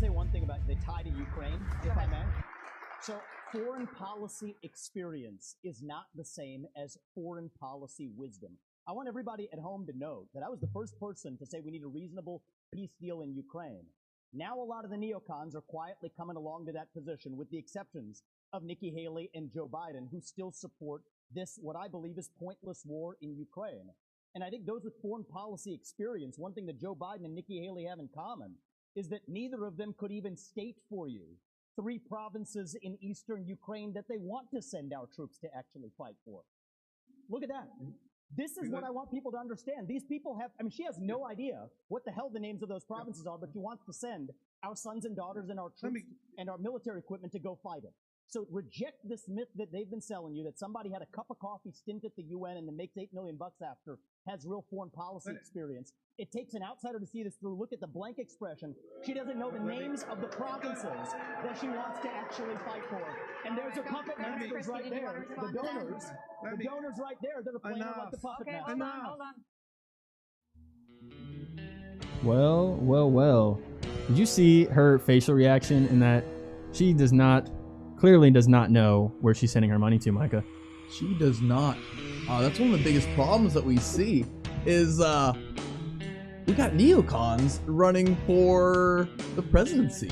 say one thing about the tie to Ukraine, if I may. So foreign policy experience is not the same as foreign policy wisdom. I want everybody at home to know that I was the first person to say we need a reasonable peace deal in Ukraine. Now a lot of the neocons are quietly coming along to that position, with the exceptions of Nikki Haley and Joe Biden, who still support this, what I believe is pointless war in Ukraine. And I think those with foreign policy experience, one thing that Joe Biden and Nikki Haley have in common is that neither of them could even state for you 3 provinces in eastern Ukraine that they want to send our troops to actually fight for. Look at that. This is what I want people to understand. These people have, I mean, she has no idea what the hell the names of those provinces are, but she wants to send our sons and daughters and our troops and our military equipment to go fight it. So reject this myth that they've been selling you, that somebody had a cup of coffee stint at the UN and then makes $8 million after, has real foreign policy experience. It takes an outsider to see this through. Look at the blank expression. She doesn't know the names of the provinces that she wants to actually fight for. And there's her puppet masters right there. The donors right there that are playing her like the puppet masters. Hold on. Well. Did you see her facial reaction in that she clearly does not know where she's sending her money to, Micah? She does not. That's one of the biggest problems that we see is we got neocons running for the presidency.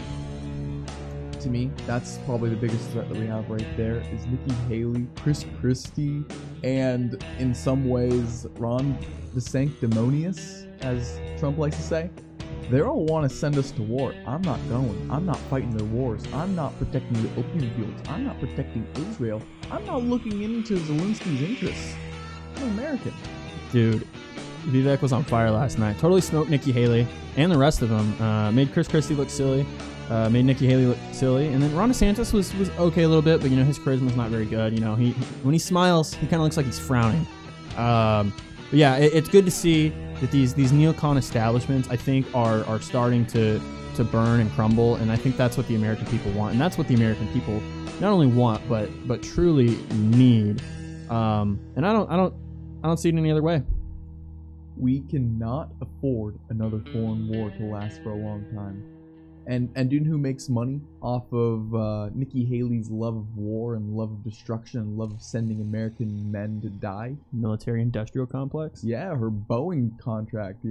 To me, that's probably the biggest threat that we have right there is Nikki Haley, Chris Christie, and in some ways Ron DeSanctimonious, as Trump likes to say. They all want to send us to war. I'm not going. I'm not fighting their wars. I'm not protecting the opium fields. I'm not protecting Israel. I'm not looking into Zelensky's interests. I'm American. Dude, Vivek was on fire last night. Totally smoked Nikki Haley and the rest of them. Made Chris Christie look silly. Made Nikki Haley look silly. And then Ron DeSantis was okay a little bit, but, his charisma's not very good. He when he smiles, he kind of looks like he's frowning. But yeah, it's good to see that these neocon establishments, I think, are starting to burn and crumble, and I think that's what the American people want, and that's what the American people not only want but truly need. And I don't see it any other way. We cannot afford another foreign war to last for a long time. And do you know who makes money off of Nikki Haley's love of war and love of destruction and love of sending American men to die? Military-industrial complex? Yeah, her Boeing contract,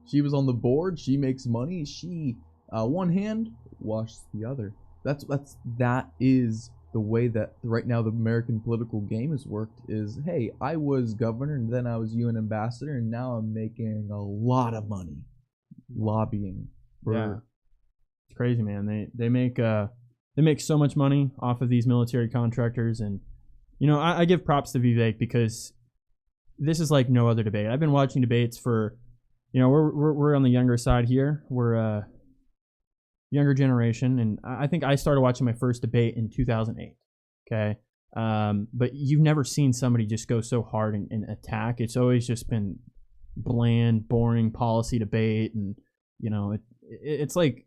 She was on the board, she makes money, she, one hand, washes the other. That is the way that right now the American political game has worked is, hey, I was governor and then I was UN ambassador and now I'm making a lot of money lobbying for... Yeah. It's crazy, man. They make so much money off of these military contractors, and I give props to Vivek because this is like no other debate. I've been watching debates for, we're on the younger side here. We're a younger generation, and I think I started watching my first debate in 2008. Okay, but you've never seen somebody just go so hard and attack. It's always just been bland, boring policy debate, and it's like.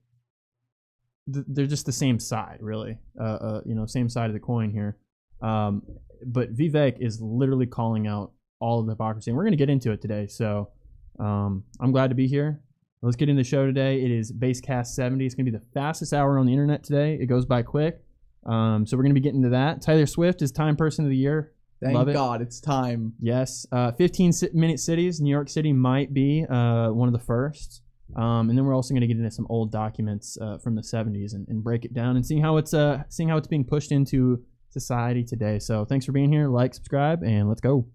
They're just the same side, really. Same side of the coin here. But Vivek is literally calling out all of the hypocrisy, and we're going to get into it today. So I'm glad to be here. Let's get into the show today. It is BasedCast 70. It's going to be the fastest hour on the internet today. It goes by quick. So we're going to be getting to that. Tyler Swift is Time Person of the Year. Thank God it's time. Yes. 15-minute cities. New York City might be one of the first. And then we're also going to get into some old documents from the 70s and break it down and seeing how it's being pushed into society today. So thanks for being here. Like, subscribe, and let's go.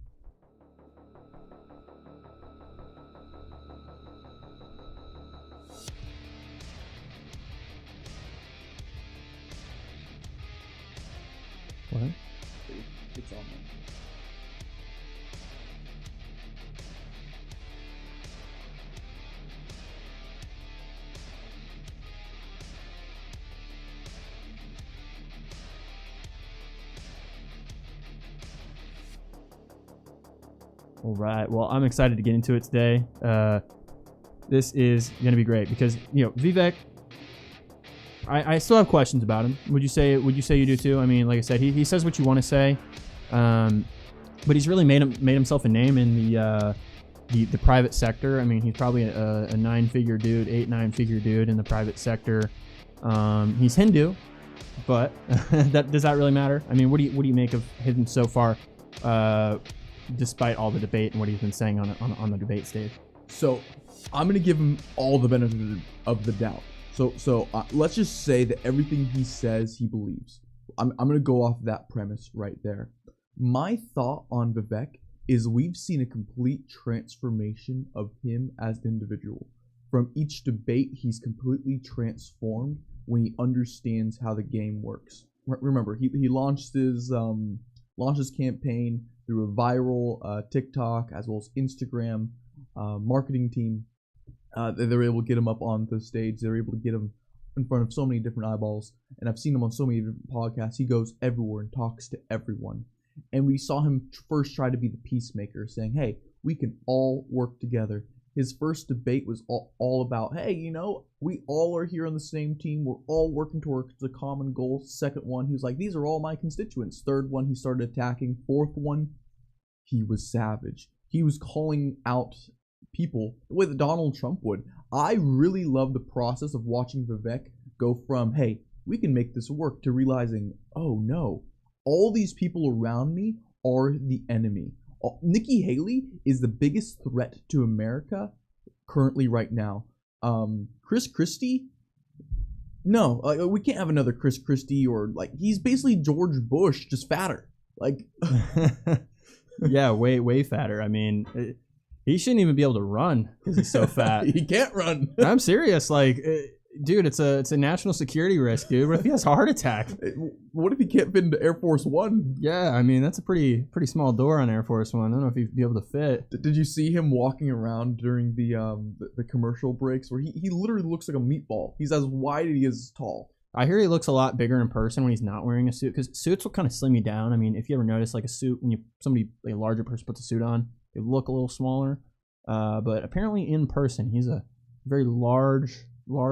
What? It's on there. All right. Well, I'm excited to get into it today. This is going to be great because, Vivek, I still have questions about him. Would you say you do too? I mean, like I said, he says what you want to say, but he's really made himself a name in the private sector. I mean, he's probably a 9-figure dude, 8-9-figure dude in the private sector. He's Hindu, but does that really matter? I mean, what do you make of him so far, despite all the debate and what he's been saying on the debate stage? So I'm going to give him all the benefit of the doubt. So let's just say that everything he says he believes. I'm going to go off that premise right there. My thought on Vivek is we've seen a complete transformation of him as an individual. From each debate, he's completely transformed when he understands how the game works. Remember, he launched his campaign through a viral TikTok as well as Instagram marketing team. They were able to get him up on the stage. They were able to get him in front of so many different eyeballs. And I've seen him on so many different podcasts. He goes everywhere and talks to everyone. And we saw him first try to be the peacemaker, saying, hey, we can all work together. His first debate was all about, hey, you know, we all are here on the same team. We're all working towards the common goal. Second one, he was like, these are all my constituents. Third one, he started attacking. Fourth one, he was savage. He was calling out people the way that Donald Trump would. I really love the process of watching Vivek go from, hey, we can make this work, to realizing, oh no, all these people around me are the enemy. Nikki Haley is the biggest threat to America currently right now. Chris Christie? No, we can't have another Chris Christie, or like, he's basically George Bush, just fatter. Like, yeah, way fatter. I mean, he shouldn't even be able to run because he's so fat. He can't run. I'm serious. Like, dude, it's a national security risk, dude. What if he has a heart attack? What if he can't fit into Air Force One? Yeah, I mean, that's a pretty small door on Air Force One. I don't know if he'd be able to fit. Did you see him walking around during the commercial breaks where he literally looks like a meatball? He's as wide as he is tall. I hear he looks a lot bigger in person when he's not wearing a suit, because suits will kind of slim you down. I mean, if you ever notice, like, a suit, when somebody, like a larger person, puts a suit on, they look a little smaller. But apparently in person, he's a very large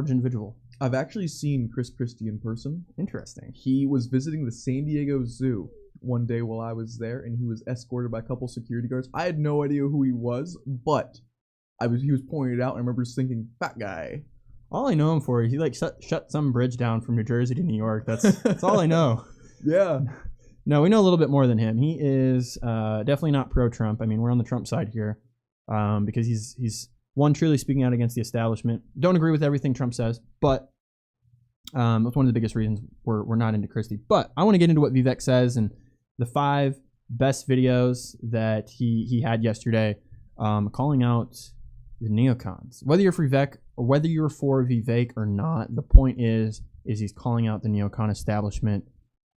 individual. I've actually seen Chris Christie in person. Interesting. He was visiting the San Diego Zoo one day while I was there, and he was escorted by a couple security guards. I had no idea who he was, but he was pointed out, and I remember just thinking, fat guy. All I know him for is he like shut some bridge down from New Jersey to New York. That's all I know. Yeah. No, we know a little bit more than him. He is definitely not pro-Trump. I mean, we're on the Trump side here because he's one, truly speaking out against the establishment. Don't agree with everything Trump says, but that's one of the biggest reasons we're not into Christie. But I want to get into what Vivek says and the 5 best videos that he had yesterday, calling out the neocons. Whether you're for Vivek or whether you're for Vivek or not, the point is he's calling out the neocon establishment,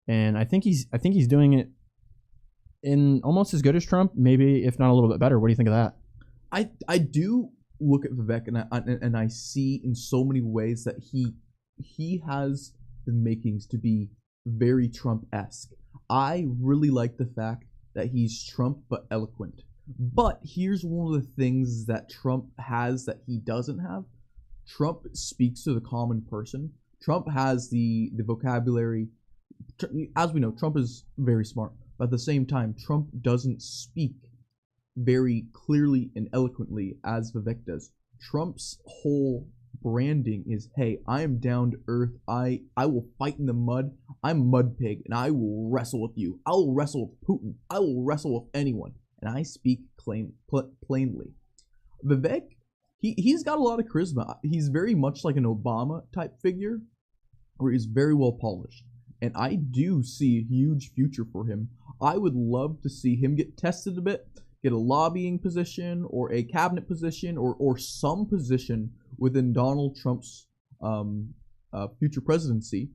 and I think he's doing it in almost as good as Trump, maybe if not a little bit better. What do you think of that? I do look at Vivek and I see in so many ways that he has the makings to be very Trump-esque. I really like the fact that he's Trump but eloquent. But here's one of the things that Trump has that he doesn't have. Trump speaks to the common person. Trump has the vocabulary. As we know, Trump is very smart. But at the same time, Trump doesn't speak very clearly and eloquently as Vivek does. Trump's whole branding is, hey, I am down to earth. I will fight in the mud. I'm Mud Pig, and I will wrestle with you. I will wrestle with Putin. I will wrestle with anyone. And I speak plainly. Vivek, he's got a lot of charisma. He's very much like an Obama type figure, where he's very well polished. And I do see a huge future for him. I would love to see him get tested a bit, get a lobbying position or a cabinet position or some position within Donald Trump's future presidency,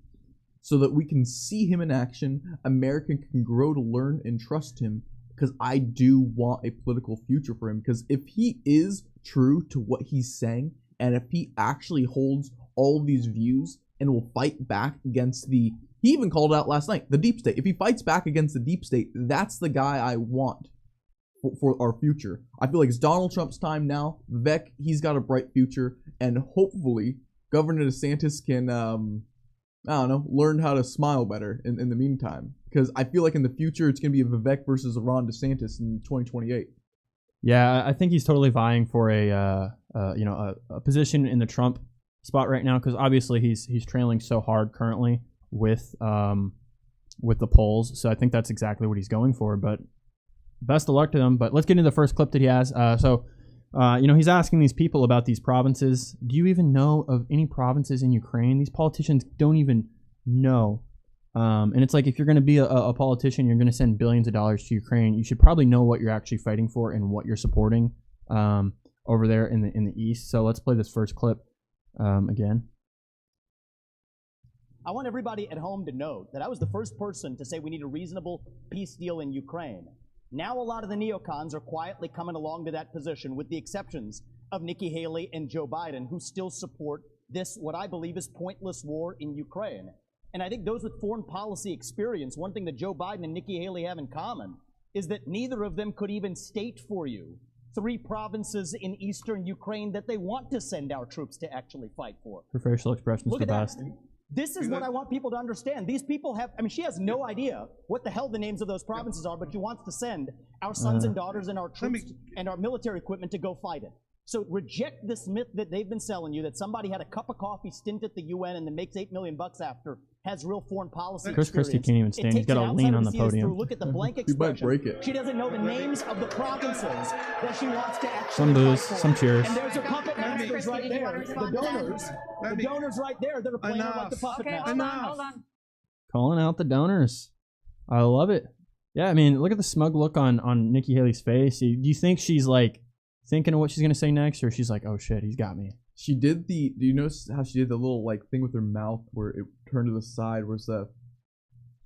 so that we can see him in action. America can grow to learn and trust him, because I do want a political future for him. Because if he is true to what he's saying, and if he actually holds all these views and will fight back against he even called it out last night, the deep state. If he fights back against the deep state, that's the guy I want for our future. I feel like it's Donald Trump's time now. Vivek, he's got a bright future, and hopefully Governor DeSantis can, learn how to smile better in the meantime. Because I feel like in the future, it's going to be a Vivek versus a Ron DeSantis in 2028. Yeah, I think he's totally vying for a position in the Trump spot right now because obviously he's trailing so hard currently with the polls. So I think that's exactly what he's going for. But best of luck to him. But let's get into the first clip that he has. He's asking these people about these provinces. Do you even know of any provinces in Ukraine? These politicians don't even know. And it's like if you're going to be a politician, you're going to send billions of dollars to Ukraine. You should probably know what you're actually fighting for and what you're supporting over there in the east. So let's play this first clip again. I want everybody at home to know that I was the first person to say we need a reasonable peace deal in Ukraine. Now a lot of the neocons are quietly coming along to that position, with the exceptions of Nikki Haley and Joe Biden, who still support this, what I believe is pointless war in Ukraine. And I think those with foreign policy experience, one thing that Joe Biden and Nikki Haley have in common is that neither of them could even state for you 3 provinces in eastern Ukraine that they want to send our troops to actually fight for. Her facial expression's Look the at that. best. This is what I want people to understand. These people have, she has no idea what the hell the names of those provinces are, but she wants to send our sons and daughters and our troops and our military equipment to go fight it. So reject this myth that they've been selling you, that somebody had a cup of coffee stint at the UN and then makes $8 million after, has real foreign policy Chris experience. Christie can't even stand. He's got to lean on the podium. Look at the blank You might expression. break it. She doesn't know the names of the provinces that she wants to actually Some boos, fight for. some cheers. And there's her puppet masters right there. The donors right there that are playing her like the puppet masters. Hold on. Calling out the donors. I love it. Yeah, I mean, look at the smug look on Nikki Haley's face. Do you think she's like thinking of what she's gonna say next, or she's like, oh shit, he's got me? She did do you notice how she did the little like thing with her mouth where it turned to the side, where's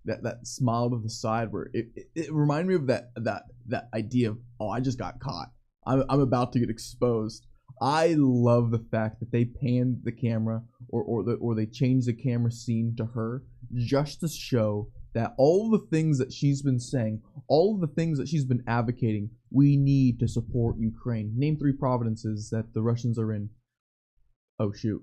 that smile to the side, where it reminded me of that idea of, oh, I just got caught. I'm about to get exposed. I love the fact that they panned the camera or they changed the camera scene to her just to show that all the things that she's been saying, all of the things that she's been advocating, we need to support Ukraine. Name 3 provinces that the Russians are in. Oh shoot.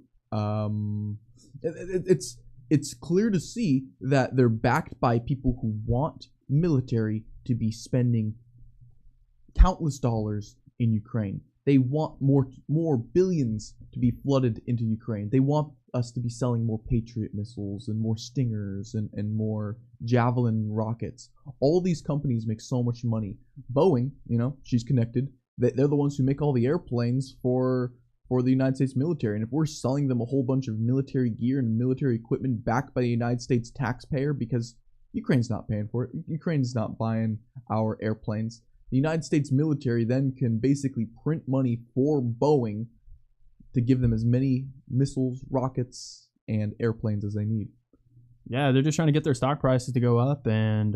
It's clear to see that they're backed by people who want military to be spending countless dollars in Ukraine. They want more billions to be flooded into Ukraine. They want us to be selling more Patriot missiles and more Stingers and more Javelin rockets. All these companies make so much money. Boeing, she's connected. They're the ones who make all the airplanes for the United States military. And if we're selling them a whole bunch of military gear and military equipment backed by the United States taxpayer, because Ukraine's not paying for it, Ukraine's not buying our airplanes, the United States military then can basically print money for Boeing to give them as many missiles, rockets, and airplanes as they need. Yeah, they're just trying to get their stock prices to go up, and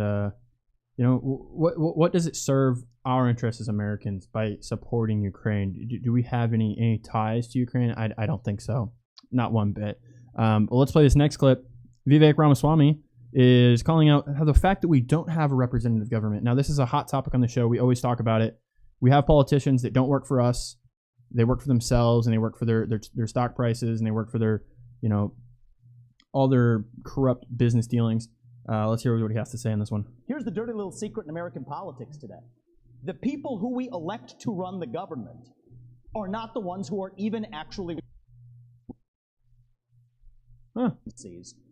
what does it serve our interests as Americans by supporting Ukraine? Do we have any ties to Ukraine? I don't think so, not one bit. But let's play this next clip. Vivek Ramaswamy is calling out how the fact that we don't have a representative government. Now, this is a hot topic on the show. We always talk about it. We have politicians that don't work for us. They work for themselves, and they work for their stock prices, and they work for their, all their corrupt business dealings. Let's hear what he has to say on this one. Here's the dirty little secret in American politics today. The people who we elect to run the government are not the ones who are even actually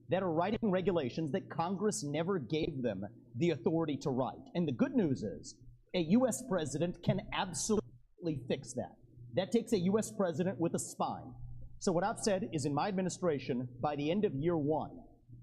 that are writing regulations that Congress never gave them the authority to write. And the good news is a U.S. president can absolutely fix that. That takes a U.S. president with a spine. So what I've said is in my administration, by the end of year 1,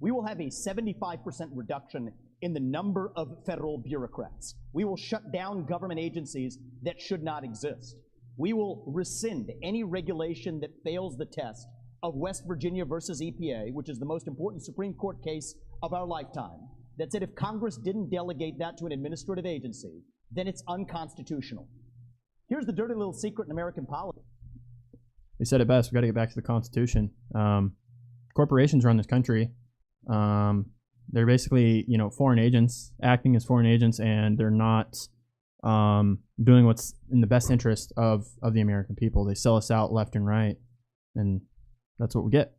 we will have a 75% reduction in the number of federal bureaucrats. We will shut down government agencies that should not exist. We will rescind any regulation that fails the test of West Virginia versus EPA, which is the most important Supreme Court case of our lifetime, that said if Congress didn't delegate that to an administrative agency, then it's unconstitutional. Here's the dirty little secret in American politics. They said it best. We got to get back to the Constitution. Corporations run this country. They're basically, foreign agents, acting as foreign agents, and they're not doing what's in the best interest of the American people. They sell us out left and right, and that's what we get.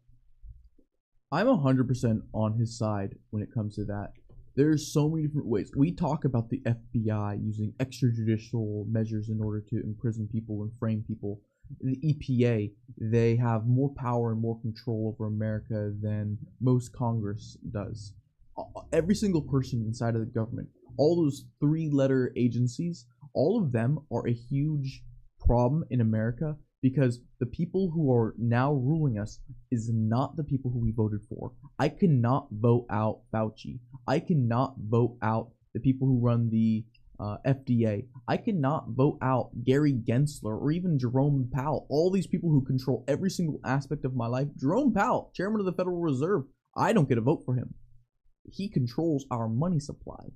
I'm 100% on his side when it comes to that. There's so many different ways. We talk about the FBI using extrajudicial measures in order to imprison people and frame people. The EPA they have more power and more control over America than most Congress does. Every single person inside of the government, all those 3-letter agencies, all of them are a huge problem in America because the people who are now ruling us is not the people who we voted for. I cannot vote out Fauci. I cannot vote out the people who run the FDA. I cannot vote out Gary Gensler or even Jerome Powell. All these people who control every single aspect of my life. Jerome Powell, chairman of the Federal Reserve, I don't get a vote for him. He controls our money supply.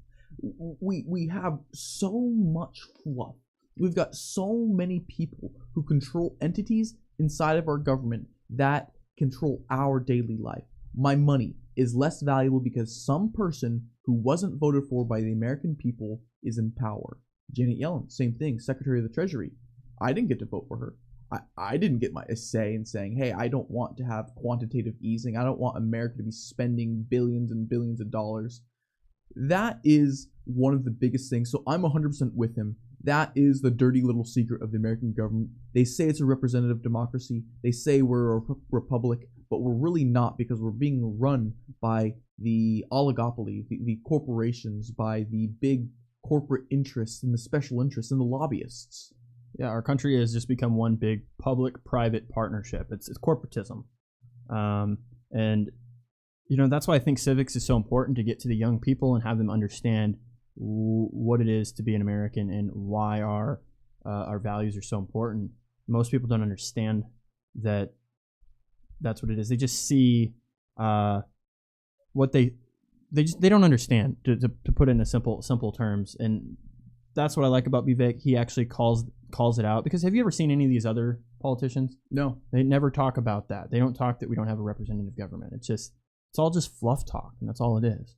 We have so much fluff. We've got so many people who control entities inside of our government that control our daily life. My money is less valuable because some person who wasn't voted for by the American people is in power. Janet Yellen, same thing, Secretary of the Treasury. I didn't get to vote for her. I didn't get my say in saying, hey, I don't want to have quantitative easing. I don't want America to be spending billions and billions of dollars. That is one of the biggest things. So I'm 100% with him. That is the dirty little secret of the American government. They say it's a representative democracy. They say we're a republic, but we're really not because we're being run by the oligopoly, the corporations, by the big corporate interests and the special interests and the lobbyists. Yeah, our country has just become one big public-private partnership. It's corporatism. And, you know, that's why I think civics is so important, to get to the young people and have them understand what it is to be an American and why our values are so important. Most people don't understand that that's what it is. They just see what they don't understand, to put it in a simple terms. And that's what I like about Vivek. He actually calls it out. Because have you ever seen any of these other politicians? No. They never talk about that. They don't talk that we don't have a representative government. It's all just fluff talk, and that's all it is.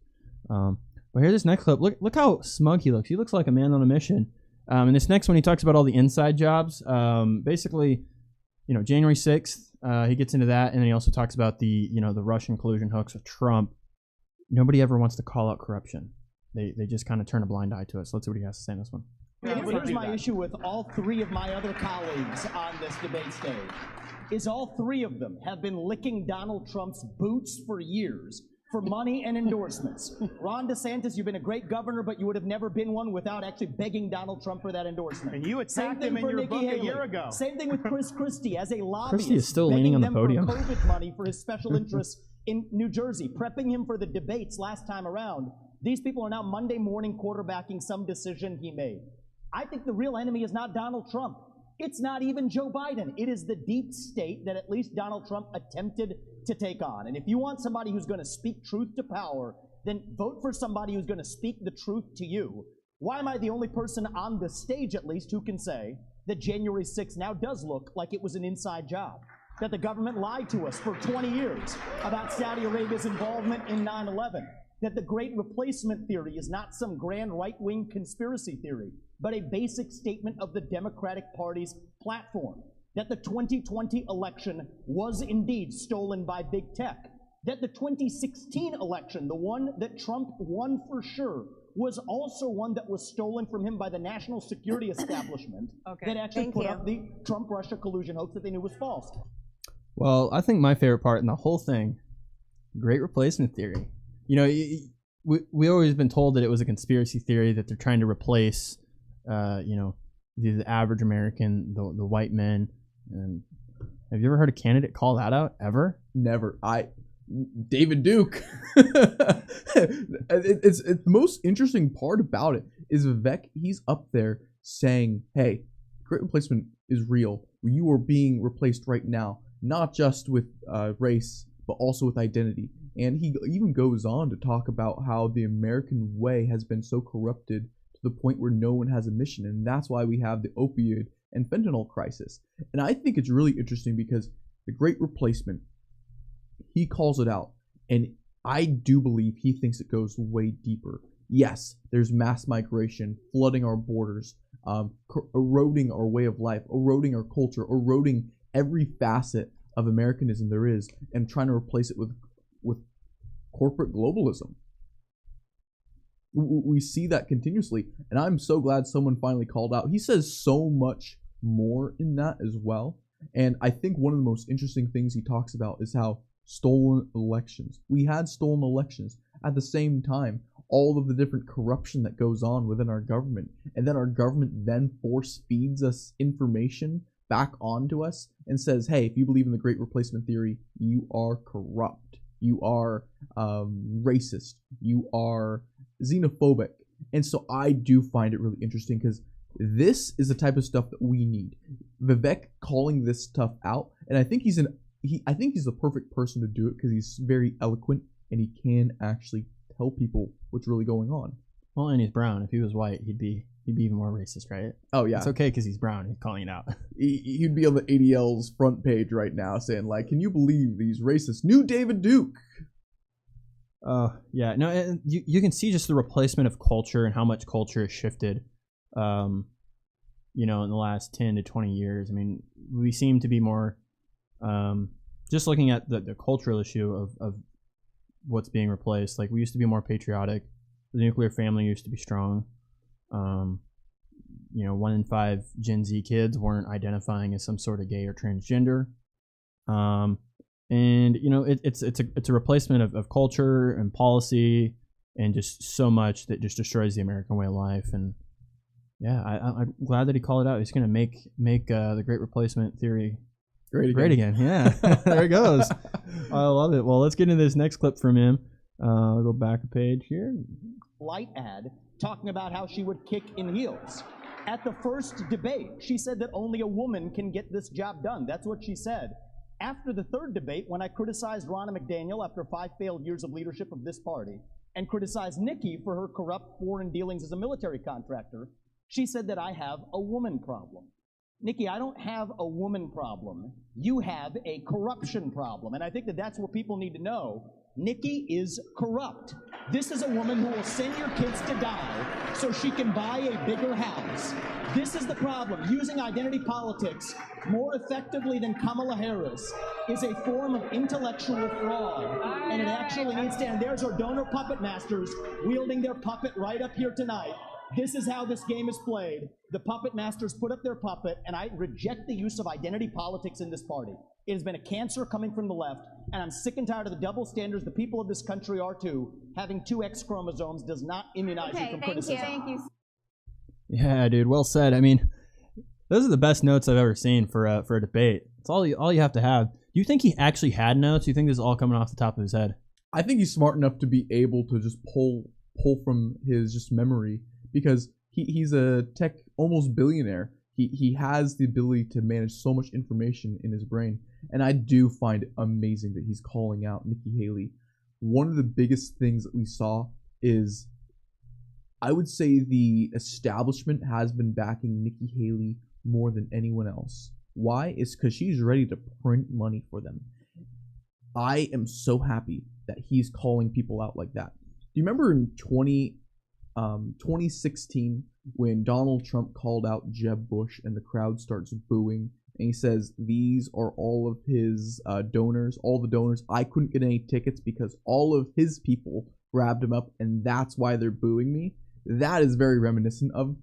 But here's this next clip. Look how smug he looks. He looks like a man on a mission. And this next one, he talks about all the inside jobs. Basically, you know, January 6th, he gets into that, and then he also talks about the Russian collusion hoax with Trump. Nobody ever wants to call out corruption. They just kind of turn a blind eye to it. So let's see what he has to say on this one. Here's my issue with all 3 of my other colleagues on this debate stage, is all 3 of them have been licking Donald Trump's boots for years for money and endorsements. Ron DeSantis, you've been a great governor, but you would have never been one without actually begging Donald Trump for that endorsement. And you attacked him in your book a year ago. Same thing with Chris Christie as a lobbyist. Christie is still leaning on the podium. For COVID money for his special interests in New Jersey, prepping him for the debates last time around. These people are now Monday morning quarterbacking some decision he made. I think the real enemy is not Donald Trump. It's not even Joe Biden. It is the deep state that at least Donald Trump attempted to take on. And if you want somebody who's going to speak truth to power, then vote for somebody who's going to speak the truth to you. Why am I the only person on the stage, at least, who can say that January 6th now does look like it was an inside job? That the government lied to us for 20 years about Saudi Arabia's involvement in 9/11. That the Great Replacement theory is not some grand right-wing conspiracy theory, but a basic statement of the Democratic Party's platform. That the 2020 election was indeed stolen by big tech. That the 2016 election, the one that Trump won for sure, was also one that was stolen from him by the national security establishment that actually put up the Trump-Russia collusion hoax that they knew was false. Well, I think my favorite part in the whole thing, Great Replacement theory. You know, we always been told that it was a conspiracy theory, that they're trying to replace, the average American, the white men. And have you ever heard a candidate call that out ever? Never. David Duke. It's the most interesting part about it is Vivek. He's up there saying, "Hey, Great Replacement is real. You are being replaced right now, not just with race, but also with identity." And he even goes on to talk about how the American way has been so corrupted to the point where no one has a mission. And that's why we have the opioid and fentanyl crisis. And I think it's really interesting because the Great Replacement, he calls it out. And I do believe he thinks it goes way deeper. Yes, there's mass migration, flooding our borders, eroding our way of life, eroding our culture, eroding every facet of Americanism there is, and trying to replace it with corporate globalism. We see that continuously, and I'm so glad someone finally called out. He says so much more in that as well, And I think one of the most interesting things he talks about is how stolen elections. We had stolen elections. At the same time, all of the different corruption that goes on within our government, and then our government then force feeds us information back onto us and says, hey, if you believe in the Great Replacement Theory, you are corrupt, you are racist, you are xenophobic. And so I do find it really interesting, because this is the type of stuff that we need. Vivek calling this stuff out, and I think he's the perfect person to do it, because he's very eloquent and he can actually tell people what's really going on. Well, and he's brown. If he was white, he'd be even more racist, right? Oh yeah, it's okay because he's brown. He's calling it out. He'd be on the ADL's front page right now saying, like, "Can you believe these racists knew David Duke?" Yeah, no, and you can see just the replacement of culture and how much culture has shifted, in the last 10 to 20 years. I mean, we seem to be more, just looking at the cultural issue of what's being replaced. Like, we used to be more patriotic. The nuclear family used to be strong. 1 in 5 Gen Z kids weren't identifying as some sort of gay or transgender. And it's a replacement of culture and policy and just so much that just destroys the American way of life. And yeah, I'm glad that he called it out. He's gonna make the Great Replacement Theory great again. Yeah, there it goes. I love it. Well, let's get into this next clip from him. I'll go back a page here. Light ad talking about how she would kick in heels. At the first debate, she said that only a woman can get this job done. That's what she said. After the third debate, when I criticized Ronna McDaniel after 5 failed years of leadership of this party, and criticized Nikki for her corrupt foreign dealings as a military contractor, she said that I have a woman problem. Nikki, I don't have a woman problem. You have a corruption problem. And I think that that's what people need to know. Nikki is corrupt. This is a woman who will send your kids to die so she can buy a bigger house. This is the problem. Using identity politics more effectively than Kamala Harris is a form of intellectual fraud. And it actually needs to end. There's our donor puppet masters wielding their puppet right up here tonight. This is how this game is played. The puppet masters put up their puppet, and I reject the use of identity politics in this party. It has been a cancer coming from the left, and I'm sick and tired of the double standards the people of this country are too. Having 2 X chromosomes does not immunize you from criticism. Thank you. Yeah, dude, well said. I mean, those are the best notes I've ever seen for a debate. It's all you have to have. Do you think he actually had notes? Do you think this is all coming off the top of his head? I think he's smart enough to be able to just pull from his just memory, because he's a tech almost billionaire. He has the ability to manage so much information in his brain. And I do find it amazing that he's calling out Nikki Haley. One of the biggest things that we saw is, I would say, the establishment has been backing Nikki Haley more than anyone else. Why? It's because she's ready to print money for them. I am so happy that he's calling people out like that. Do you remember in 2016 when Donald Trump called out Jeb Bush and the crowd starts booing, and he says these are all of his donors, all the donors. I couldn't get any tickets because all of his people grabbed him up, and that's why they're booing me. That is very reminiscent of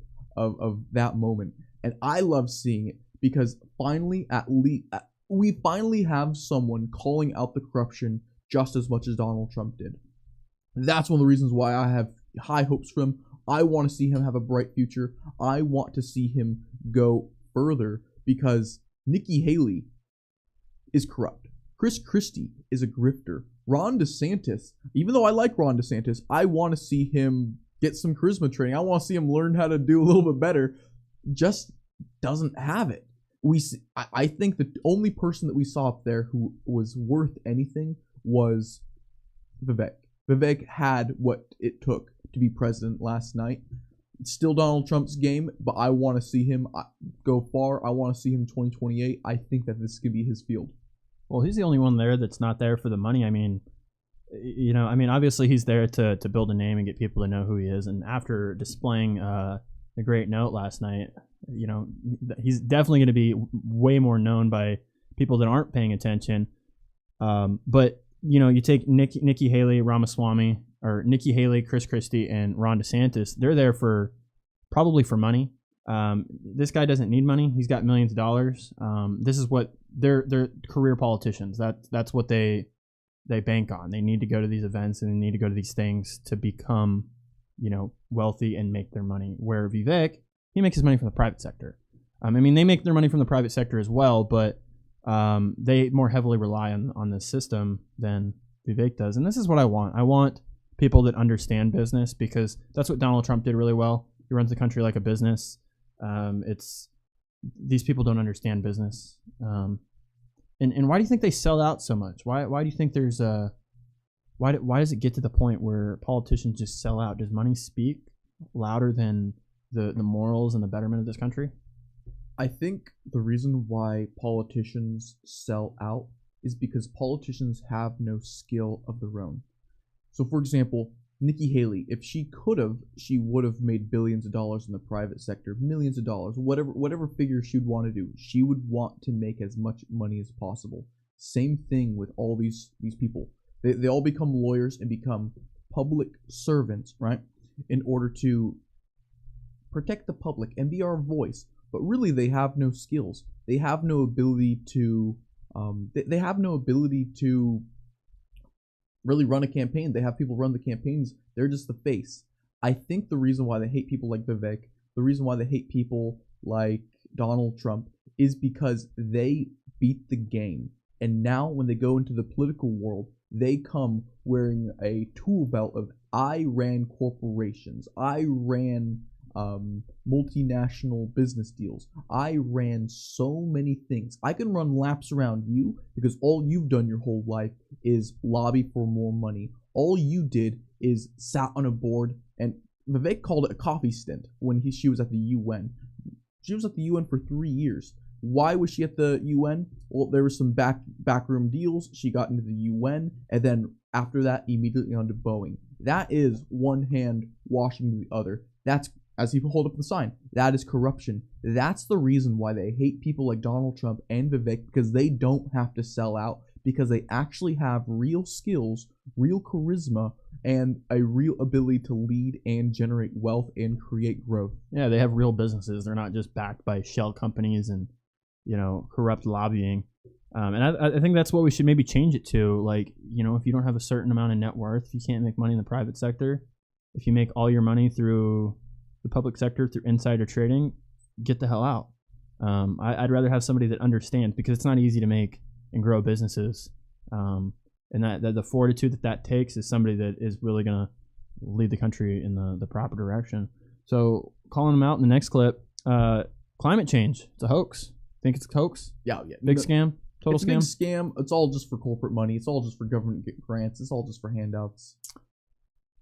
that moment, and I love seeing it because finally, we finally have someone calling out the corruption just as much as Donald Trump did. That's one of the reasons why I have high hopes for him. I want to see him have a bright future. I want to see him go further, because Nikki Haley is corrupt. Chris Christie is a grifter. Ron DeSantis, even though I like Ron DeSantis, I want to see him get some charisma training. I want to see him learn how to do a little bit better. Just doesn't have it. I think the only person that we saw up there who was worth anything was Vivek. Vivek had what it took to be president last night. It's still Donald Trump's game, but I want to see him go far. I want to see him 2028. I think that this could be his field. Well, he's the only one there that's not there for the money. I mean, obviously he's there to build a name and get people to know who he is. And after displaying a great note last night, he's definitely going to be way more known by people that aren't paying attention. But you take Nikki Haley, Ramaswamy, or Nikki Haley, Chris Christie, and Ron DeSantis. They're there probably for money. This guy doesn't need money. He's got millions of dollars. This is what they're career politicians. That's what they bank on. They need to go to these events and they need to go to these things to become, wealthy and make their money. Where Vivek, he makes his money from the private sector. I mean, they make their money from the private sector as well, but they more heavily rely on the system than Vivek does. And this is what I want. I want people that understand business, because that's what Donald Trump did really well. He runs the country like a business. These people don't understand business. And why do you think they sell out so much? Why do you think there's why does it get to the point where politicians just sell out? Does money speak louder than the morals and the betterment of this country? I think the reason why politicians sell out is because politicians have no skill of their own. So, for example, Nikki Haley, if she could have, she would have made billions of dollars in the private sector, millions of dollars, whatever figure she'd want to do. She would want to make as much money as possible. Same thing with all these people. They all become lawyers and become public servants, right? In order to protect the public and be our voice. But really, they have no skills. They have no ability to. They have no ability to really run a campaign. They have people run the campaigns. They're just the face. I think the reason why they hate people like Vivek, the reason why they hate people like Donald Trump, is because they beat the game. And now when they go into the political world, they come wearing a tool belt of I ran corporations. I ran multinational business deals. I ran so many things. I can run laps around you because all you've done your whole life is lobby for more money. All you did is sat on a board, and Vivek called it a coffee stint when she was at the UN. She was at the UN for 3 years. Why was she at the UN? Well, there were some backroom deals. She got into the UN, and then after that, immediately onto Boeing. That is one hand washing the other. That's, as people hold up the sign, that is corruption. That's the reason why they hate people like Donald Trump and Vivek, because they don't have to sell out, because they actually have real skills, real charisma, and a real ability to lead and generate wealth and create growth. Yeah, they have real businesses. They're not just backed by shell companies and, corrupt lobbying. And I think that's what we should maybe change it to. Like, if you don't have a certain amount of net worth, if you can't make money in the private sector, if you make all your money through the public sector, through insider trading, get the hell out. I'd rather have somebody that understands, because it's not easy to make and grow businesses. And that the fortitude that takes is somebody that is really going to lead the country in the proper direction. So calling them out in the next clip, climate change, it's a hoax. Think it's a hoax? Yeah. Big scam? Total scam? It's a big scam. It's all just for corporate money. It's all just for government grants. It's all just for handouts.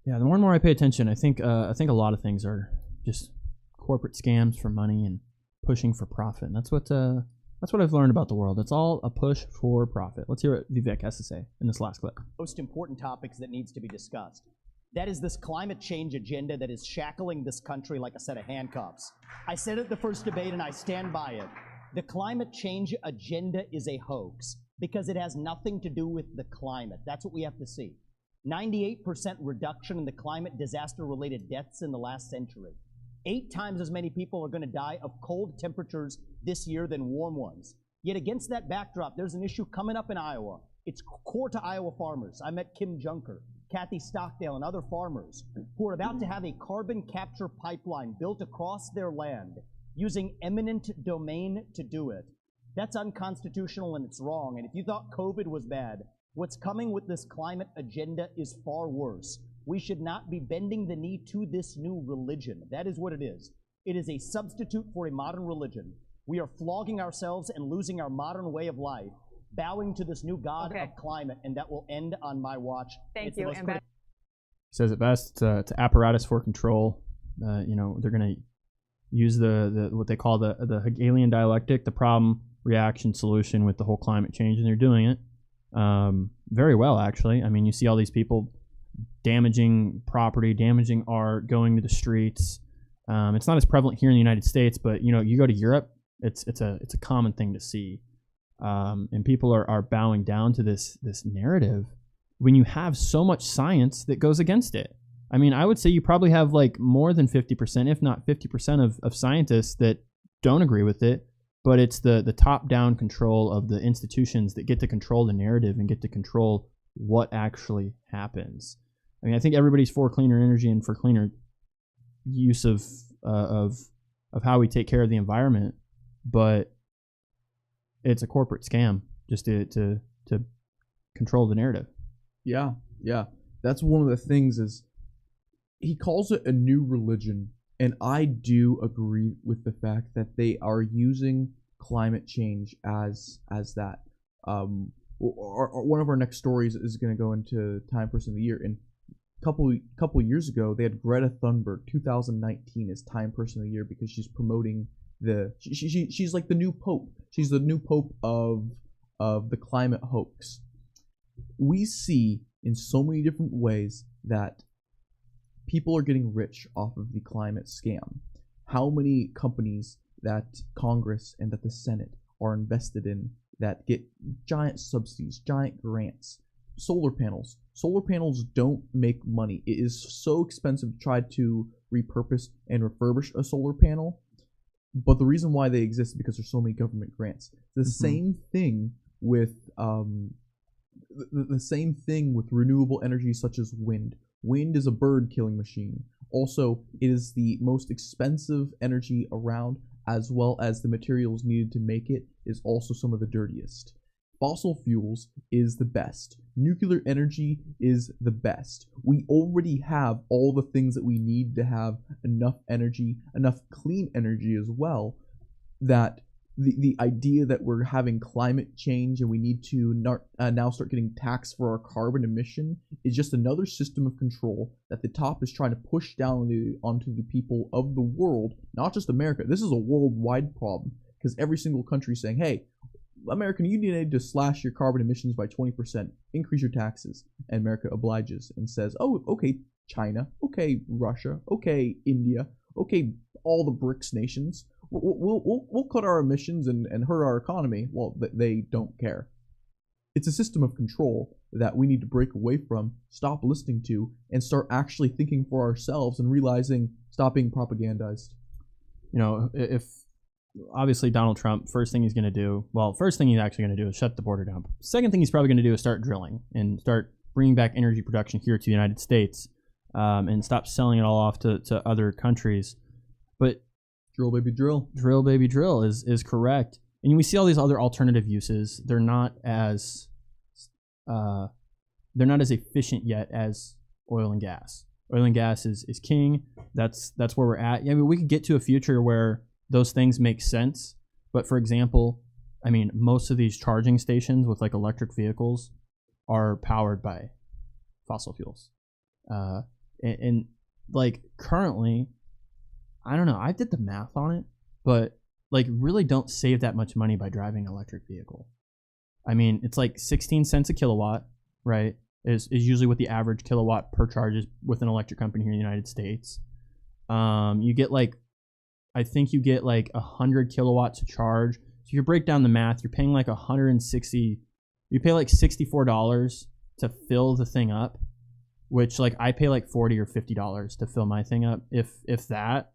Yeah, the more and more I pay attention, I think a lot of things are just corporate scams for money and pushing for profit. And that's what I've learned about the world. It's all a push for profit. Let's hear what Vivek has to say in this last clip. Most important topics that needs to be discussed. That is this climate change agenda that is shackling this country like a set of handcuffs. I said it at the first debate and I stand by it. The climate change agenda is a hoax because it has nothing to do with the climate. That's what we have to see. 98% reduction in the climate disaster-related deaths in the last century. 8 times as many people are going to die of cold temperatures this year than warm ones. Yet against that backdrop, there's an issue coming up in Iowa. It's core to Iowa farmers. I met Kim Junker, Kathy Stockdale, and other farmers who are about to have a carbon capture pipeline built across their land using eminent domain to do it. That's unconstitutional and it's wrong. And if you thought COVID was bad, what's coming with this climate agenda is far worse. We should not be bending the knee to this new religion. That is what it is. It is a substitute for a modern religion. We are flogging ourselves and losing our modern way of life, bowing to this new god of climate, and that will end on my watch. Thank you. He says it best. It's apparatus for control. They're going to use the what they call the Hegelian dialectic, the problem, reaction, solution with the whole climate change, and they're doing it very well, actually. I mean, you see all these people damaging property, damaging art, going to the streets. It's not as prevalent here in the United States, but you go to Europe, it's a common thing to see, and people are bowing down to this narrative when you have so much science that goes against it. I mean, I would say you probably have like more than 50%, if not 50% of scientists that don't agree with it, but it's the top-down control of the institutions that get to control the narrative and get to control what actually happens. I mean, I think everybody's for cleaner energy and for cleaner use of how we take care of the environment, but it's a corporate scam just to control the narrative. Yeah. That's one of the things is he calls it a new religion, and I do agree with the fact that they are using climate change as that. One of our next stories is going to go into Time Person of the Year, and couple years ago they had Greta Thunberg 2019 as Time Person of the Year because she's promoting she's like the new pope. She's the new pope of the climate hoax. We see in so many different ways that people are getting rich off of the climate scam. How many companies that Congress and that the Senate are invested in that get giant subsidies, giant grants? Solar panels. Solar panels don't make money. It is so expensive to try to repurpose and refurbish a solar panel. But the reason why they exist is because there's so many government grants. The same thing with the same thing with renewable energy such as wind. Wind is a bird killing machine. Also, it is the most expensive energy around, as well as the materials needed to make it is also some of the dirtiest. Fossil fuels is the best. Nuclear energy is the best. We already have all the things that we need to have enough energy, enough clean energy as well, that the idea that we're having climate change and we need to now start getting taxed for our carbon emission is just another system of control that the top is trying to push down onto the people of the world, not just America. This is a worldwide problem because every single country is saying, hey, American, you need to slash your carbon emissions by 20%, increase your taxes. And America obliges and says, oh, okay, China, okay, Russia, okay, India, okay, all the BRICS nations. We'll cut our emissions and hurt our economy. Well, they don't care. It's a system of control that we need to break away from, stop listening to, and start actually thinking for ourselves and realizing, stop being propagandized. You know, if obviously Donald Trump, first thing he's actually going to do is shut the border down. Second thing he's probably going to do is start drilling and start bringing back energy production here to the United States, and stop selling it all off to other countries. But drill, baby, drill. Drill, baby, drill is correct. And we see all these other alternative uses. They're not as efficient yet as oil and gas. Oil and gas is king. That's where we're at. I mean, we could get to a future where those things make sense. But for example, I mean, most of these charging stations with like electric vehicles are powered by fossil fuels. And like currently, I don't know, I did the math on it, but like really don't save that much money by driving an electric vehicle. I mean, it's like 16 cents a kilowatt, right? Is usually what the average kilowatt per charge is with an electric company here in the United States. You get like, I think you get like 100 kilowatts to charge. So if you break down the math, you're paying like you pay like $64 to fill the thing up, which like I pay like $40 or $50 to fill my thing up, if that.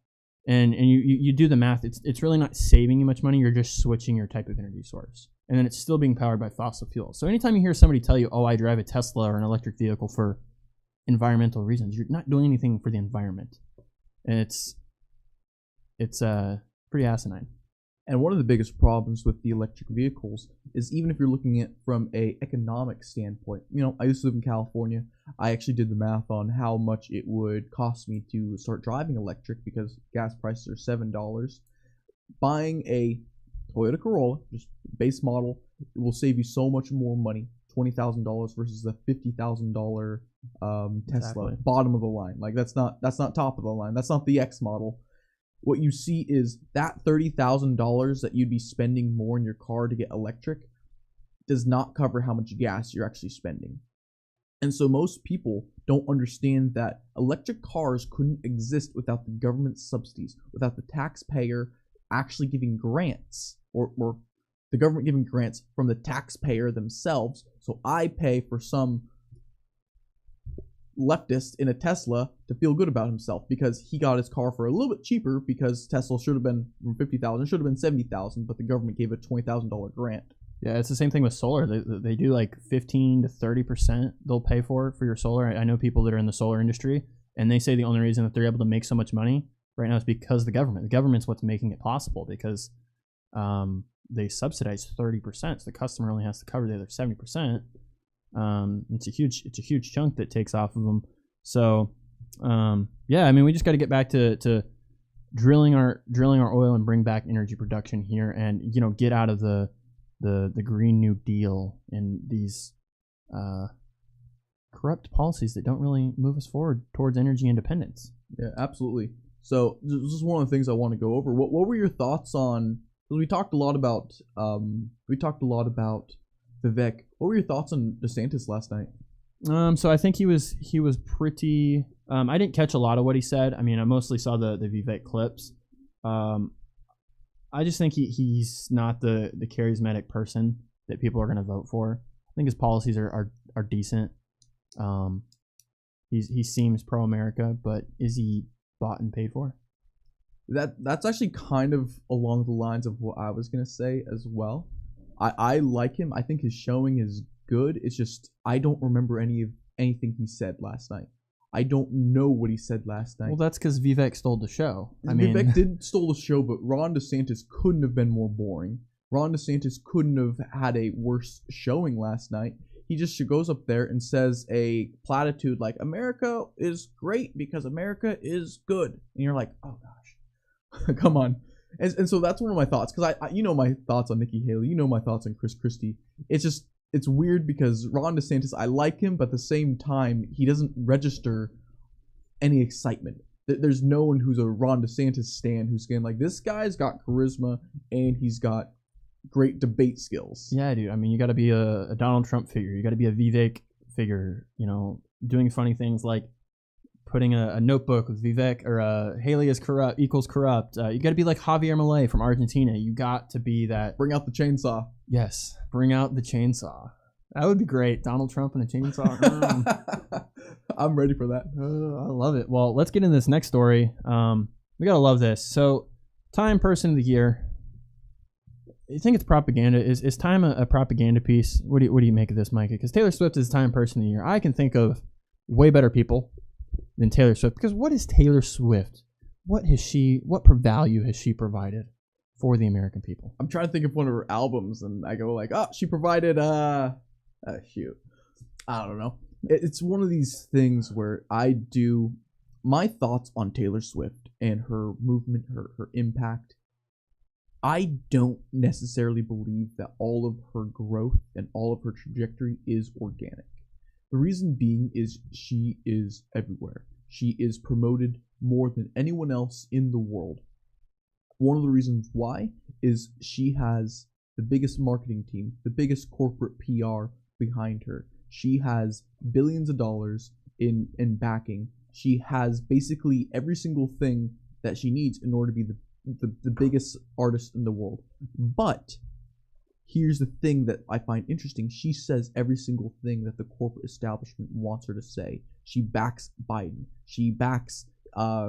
And you do the math, it's really not saving you much money, you're just switching your type of energy source. And then it's still being powered by fossil fuels. So anytime you hear somebody tell you, oh, I drive a Tesla or an electric vehicle for environmental reasons, you're not doing anything for the environment. And it's pretty asinine. And one of the biggest problems with the electric vehicles is even if you're looking at from a economic standpoint, you know, I used to live in California. I actually did the math on how much it would cost me to start driving electric because gas prices are $7. Buying a Toyota Corolla, just base model, it will save you so much more money, $20,000 versus the $50,000 Tesla, bottom of the line. Like that's not top of the line. That's not the X model. What you see is that $30,000 that you'd be spending more in your car to get electric does not cover how much gas you're actually spending. And so most people don't understand that electric cars couldn't exist without the government subsidies, without the taxpayer actually giving grants, or the government giving grants from the taxpayer themselves. So I pay for some leftist in a Tesla to feel good about himself because he got his car for a little bit cheaper because Tesla should have been $50,000, should have been $70,000, but the government gave a $20,000 grant. Yeah, it's the same thing with solar. They do like 15 to 30% they'll pay for your solar. I know people that are in the solar industry, and they say the only reason that they're able to make so much money right now is because of the government. The government's what's making it possible because they subsidize 30%. So the customer only has to cover the other 70%. It's a huge chunk that takes off of them. So yeah, I mean, we just got to get back to drilling our oil and bring back energy production here, and get out of the Green New Deal and these corrupt policies that don't really move us forward towards energy independence. Yeah, absolutely. So this is one of the things I want to go over. What were your thoughts on? Because we talked a lot about Vivek. What were your thoughts on DeSantis last night? So I think he was pretty. I didn't catch a lot of what he said. I mean, I mostly saw the Vivek clips. I just think he's not the charismatic person that people are going to vote for. I think his policies are decent. He seems pro-America, but is he bought and paid for? That's actually kind of along the lines of what I was going to say as well. I like him. I think his showing is good. It's just I don't remember anything he said last night. I don't know what he said last night. Well, that's because Vivek stole the show. Vivek did stole the show, but Ron DeSantis couldn't have been more boring. Ron DeSantis couldn't have had a worse showing last night. He just goes up there and says a platitude like, America is great because America is good. And you're like, oh gosh, come on. And so that's one of my thoughts, because I my thoughts on Nikki Haley, my thoughts on Chris Christie. It's weird because Ron DeSantis, I like him, but at the same time, he doesn't register any excitement. There's no one who's a Ron DeSantis stan who's going like, this guy's got charisma and he's got great debate skills. Yeah, dude. I mean, you got to be a Donald Trump figure. You got to be a Vivek figure, doing funny things like putting a notebook with Vivek or Haley is corrupt equals corrupt. You got to be like Javier Milei from Argentina. You got to be that. Bring out the chainsaw. Yes, bring out the chainsaw. That would be great. Donald Trump and a chainsaw. I'm ready for that. I love it. Well, let's get into this next story. We gotta love this. So, Time Person of the Year. You think it's propaganda? Is Time a propaganda piece? What do you make of this, Micah? Because Taylor Swift is Time Person of the Year. I can think of way better people than Taylor Swift. Because what is Taylor Swift? What value has she provided for the American people? I'm trying to think of one of her albums, and I go like, oh, she provided shoot, I don't know. It's one of these things where I do my thoughts on Taylor Swift and her movement, her impact. I don't necessarily believe that all of her growth and all of her trajectory is organic. The reason being is she is everywhere. She is promoted more than anyone else in the world. One of the reasons why is she has the biggest marketing team, the biggest corporate PR behind her. She has billions of dollars in backing. She has basically every single thing that she needs in order to be the biggest artist in the world. But here's the thing that I find interesting. She says every single thing that the corporate establishment wants her to say. She backs Biden. She backs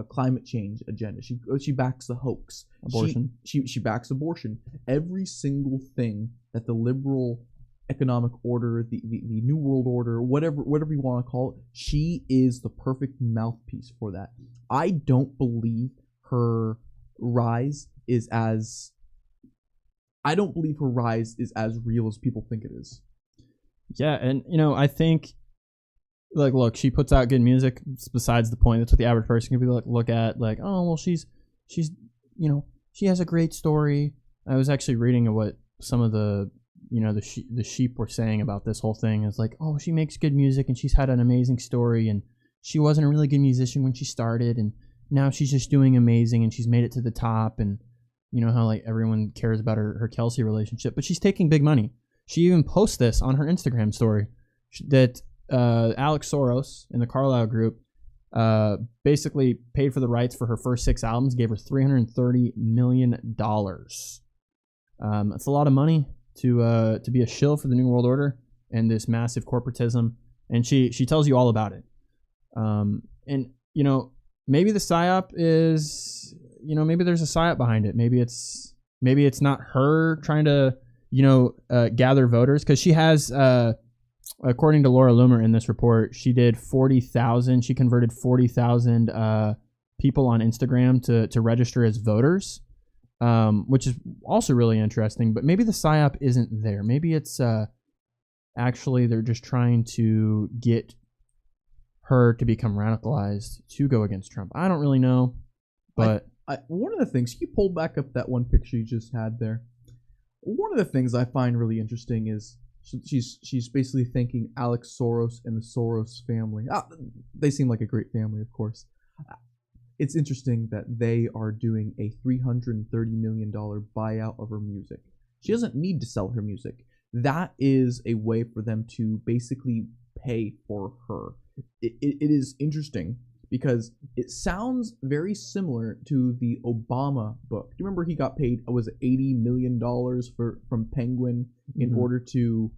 climate change agenda. She backs the hoax. Abortion. She backs abortion. Every single thing that the liberal economic order, the new world order, whatever you want to call it, she is the perfect mouthpiece for that. I don't believe her rise is as real as people think it is. Yeah, and I think look, she puts out good music. It's besides the point. That's what the average person can be look at. Like, oh well, she's she has a great story. I was actually reading what some of the the sheep were saying about this whole thing. It's like, oh, she makes good music and she's had an amazing story, and she wasn't a really good musician when she started, and now she's just doing amazing and she's made it to the top, and how everyone cares about her Kelsey relationship, but she's taking big money. She even posts this on her Instagram story that Alex Soros in the Carlyle Group basically paid for the rights for her first 6 albums, gave her $330 million. That's a lot of money to be a shill for the New World Order and this massive corporatism. And she tells you all about it. And maybe the psyop is, maybe there's a psyop behind it. Maybe it's not her trying to, gather voters, because she has, according to Laura Loomer in this report, she did 40,000. She converted 40,000 people on Instagram to register as voters, which is also really interesting. But maybe the psyop isn't there. Maybe it's actually they're just trying to get her to become radicalized to go against Trump. I don't really know, but one of the things, you pull back up that one picture you just had there. One of the things I find really interesting is she's basically thanking Alex Soros and the Soros family. They seem like a great family, of course. It's interesting that they are doing a $330 million buyout of her music. She doesn't need to sell her music. That is a way for them to basically pay for her. It is interesting because it sounds very similar to the Obama book. Do you remember he got paid, was it $80 million from Penguin in order to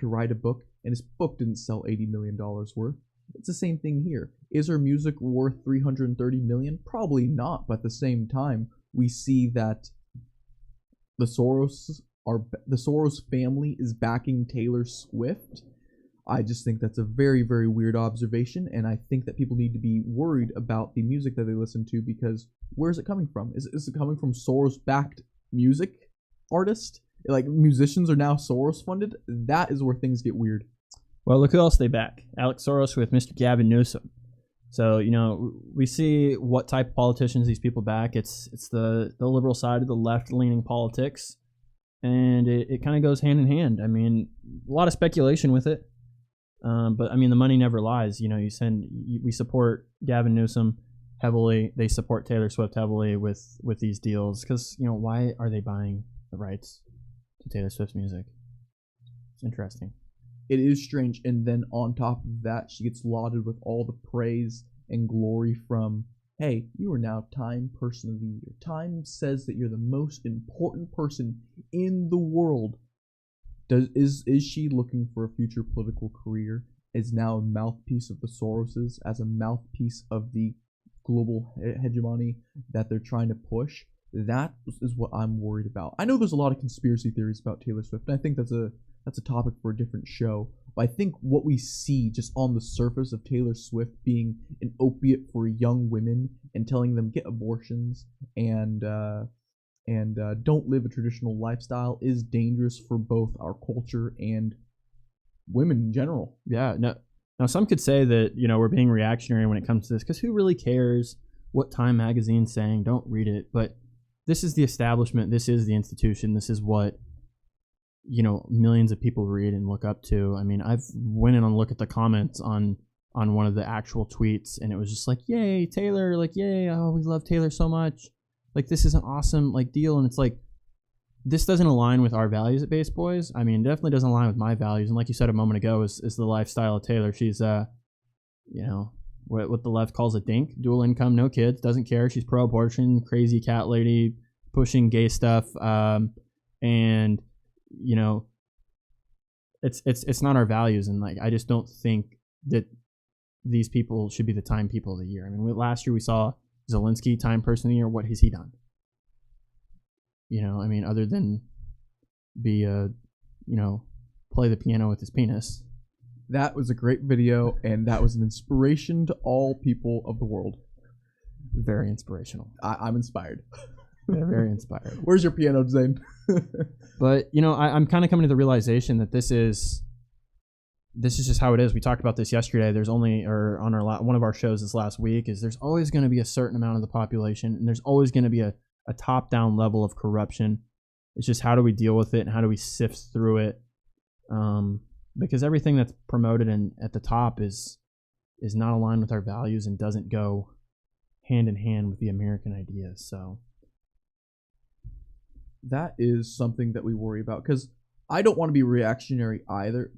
write a book, and his book didn't sell $80 million worth? It's the same thing here. Is her music worth $330 million? Probably not, but at the same time, we see that the Soros family is backing Taylor Swift. I just think that's a very, very weird observation, and I think that people need to be worried about the music that they listen to, because where is it coming from? Is it coming from Soros-backed music artists? Like, musicians are now Soros-funded? That is where things get weird. Well, look who else they back. Alex Soros with Mr. Gavin Newsom. So, we see what type of politicians these people back. It's the liberal side of the left-leaning politics, and it kind of goes hand in hand. I mean, a lot of speculation with it. But I mean, the money never lies. We support Gavin Newsom heavily. They support Taylor Swift heavily with these deals because, why are they buying the rights to Taylor Swift's music? It's interesting. It is strange. And then on top of that, she gets lauded with all the praise and glory from, hey, you are now Time Person of the Year. Time says that you're the most important person in the world. Is she looking for a future political career? Is now a mouthpiece of the Soroses, as a mouthpiece of the global hegemony that they're trying to push? That is what I'm worried about. I know there's a lot of conspiracy theories about Taylor Swift, and I think that's a topic for a different show. But I think what we see just on the surface of Taylor Swift being an opiate for young women and telling them get abortions and don't live a traditional lifestyle is dangerous for both our culture and women in general. Yeah. No. Now, some could say that, we're being reactionary when it comes to this, because who really cares what Time Magazine's saying? Don't read it. But this is the establishment. This is the institution. This is what, millions of people read and look up to. I mean, I've went in and looked at the comments on one of the actual tweets, and it was just like, yay, Taylor, like, yay, oh, we love Taylor so much. Like, this is an awesome, deal. And it's like, this doesn't align with our values at Base Boys. I mean, it definitely doesn't align with my values. And like you said a moment ago, is the lifestyle of Taylor. She's, what the left calls a dink, dual income, no kids, doesn't care. She's pro-abortion, crazy cat lady, pushing gay stuff. And, it's not our values. And I just don't think that these people should be the Time People of the Year. I mean, last year we saw Zelensky, Time Person of the Year. What has he done? Other than play the piano with his penis. That was a great video, and that was an inspiration to all people of the world. Very inspirational. I'm inspired. They're very inspired. Where's your piano, Zane? But, I'm kind of coming to the realization that this is just how it is. We talked about this yesterday. There's only, or on one of our shows this last week, is there's always going to be a certain amount of the population, and there's always going to be a top-down level of corruption. It's just how do we deal with it and how do we sift through it? Because everything that's promoted at the top is not aligned with our values and doesn't go hand in hand with the American ideas. So that is something that we worry about, because I don't want to be reactionary either.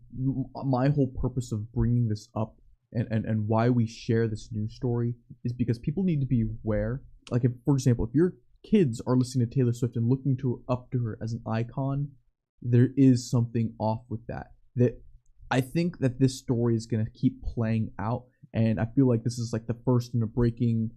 My whole purpose of bringing this up and why we share this news story is because people need to be aware. Like, if, for example, if your kids are listening to Taylor Swift and looking up to her as an icon, there is something off with that. That I think that this story is going to keep playing out, and I feel like this is like the first in a breaking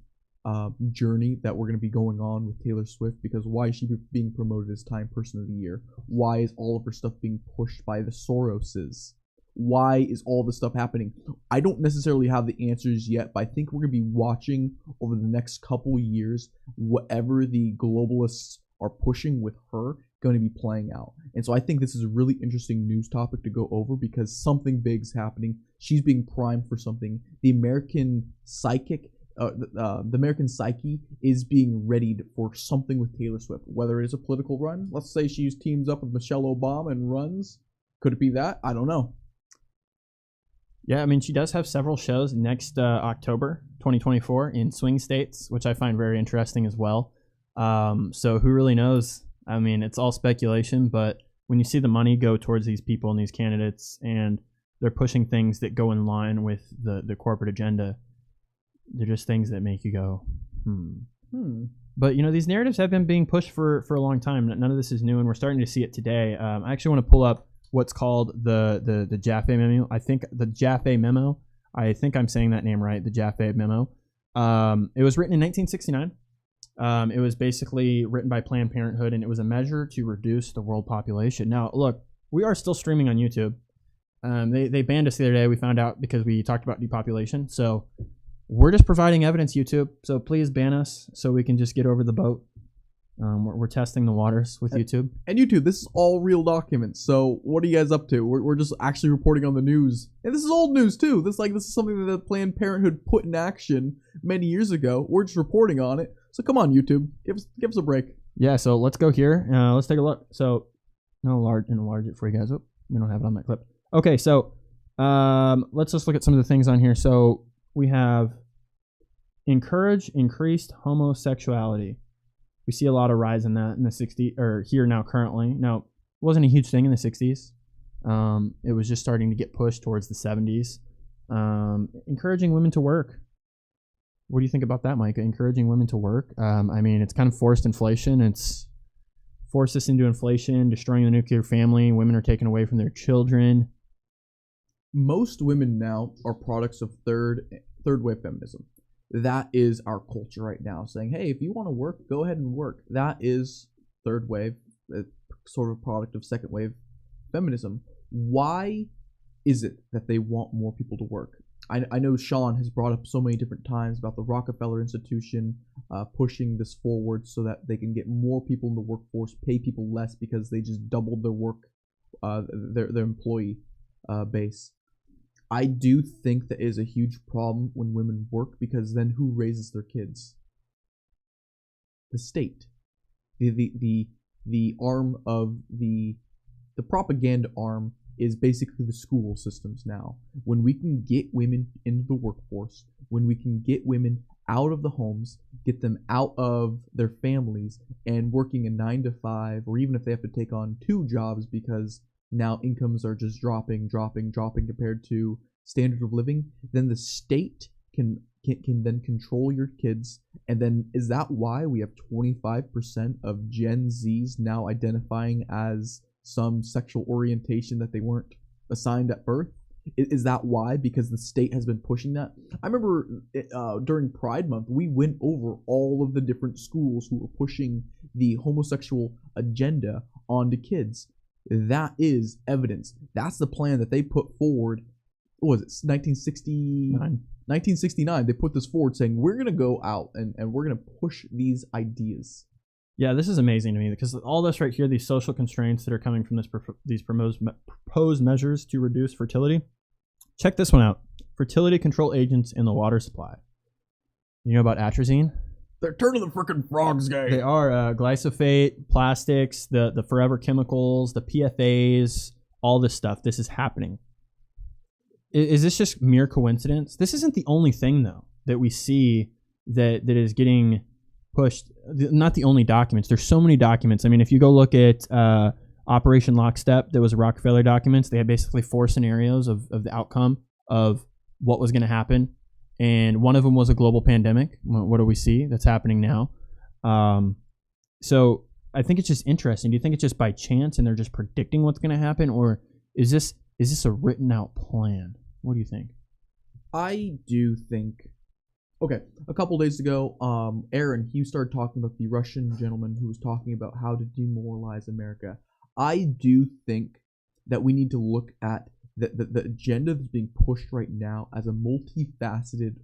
journey that we're going to be going on with Taylor Swift, because why is she being promoted as Time Person of the Year? Why is all of her stuff being pushed by the Soroses? Why is all this stuff happening? I don't necessarily have the answers yet, but I think we're going to be watching over the next couple years whatever the globalists are pushing with her going to be playing out. And so I think this is a really interesting news topic to go over, because something big's happening. She's being primed for something. The American psyche is being readied for something with Taylor Swift, whether it is a political run. Let's say she teams up with Michelle Obama and runs. Could it be that? I don't know. Yeah, I mean, she does have several shows next October 2024 in swing states, which I find very interesting as well. So who really knows? I mean, it's all speculation, but when you see the money go towards these people and these candidates, and they're pushing things that go in line with the corporate agenda, they're just things that make you go, But, you know, these narratives have been being pushed for a long time. None of this is new, and we're starting to see it today. I actually want to pull up what's called the Jaffe Memo. I think the Jaffe Memo, I think I'm saying that name right, the Jaffe Memo. It was written in 1969. It was basically written by Planned Parenthood, and it was a measure to reduce the world population. Now, look, we are still streaming on YouTube. They banned us the other day. We found out because we talked about depopulation. So we're just providing evidence, YouTube. So please ban us so we can just get over the boat. We're testing the waters with YouTube. And YouTube, this is all real documents. So what are you guys up to? We're just actually reporting on the news. And this is old news too. This is something that Planned Parenthood put in action many years ago. We're just reporting on it. So come on, YouTube, give us a break. Yeah, so let's go here. Let's take a look. So enlarge it for you guys. Oh, we don't have it on that clip. Okay, so let's just look at some of the things on here. So we have encourage increased homosexuality. We see a lot of rise in that in the 60s, or here now currently. Now, it wasn't a huge thing in the 60s. It was just starting to get pushed towards the 70s. Encouraging women to work. What do you think about that, Micah? Encouraging women to work? I mean, it's kind of forced inflation. It's forced us into inflation, destroying the nuclear family. Women are taken away from their children. Most women now are products of third wave feminism. That is our culture right now, saying, hey, if you want to work, go ahead and work. That is third wave, sort of product of second wave feminism. Why is it that they want more people to work? I know Sean has brought up so many different times about the Rockefeller Institution pushing this forward so that they can get more people in the workforce, pay people less because they just doubled their work, their employee base. I do think that is a huge problem when women work, because then who raises their kids? The state. The arm of the propaganda arm is basically the school systems now. When we can get women into the workforce, when we can get women out of the homes, get them out of their families and working a 9 to 5, or even if they have to take on 2 jobs because now incomes are just dropping compared to standard of living, then the state can then control your kids. And then is that why we have 25% of Gen Zs now identifying as some sexual orientation that they weren't assigned at birth? Is that why? Because the state has been pushing that? I remember during Pride Month, we went over all of the different schools who were pushing the homosexual agenda onto kids. That is evidence. That's the plan that they put forward. What was it, 1969? They put this forward saying, we're going to go out and we're going to push these ideas. Yeah, this is amazing to me, because all this right here, these social constraints that are coming from these proposed measures to reduce fertility. Check this one out. Fertility control agents in the water supply. You know about atrazine? They're turning the freaking frogs gay. They are glyphosate, plastics, the forever chemicals, the PFAs, all this stuff. This is happening. Is this just mere coincidence? This isn't the only thing, though, that we see that is getting pushed. Not the only documents. There's so many documents. I mean, if you go look at Operation Lockstep, that was Rockefeller documents. They had basically 4 scenarios of the outcome of what was going to happen. And one of them was a global pandemic. What do we see that's happening now? So I think it's just interesting. Do you think it's just by chance and they're just predicting what's going to happen? Or is this is this a written out plan? What do you think? I do think. Okay, a couple days ago, Aaron, he started talking about the Russian gentleman who was talking about how to demoralize America. I do think that we need to look at the agenda that's being pushed right now as a multifaceted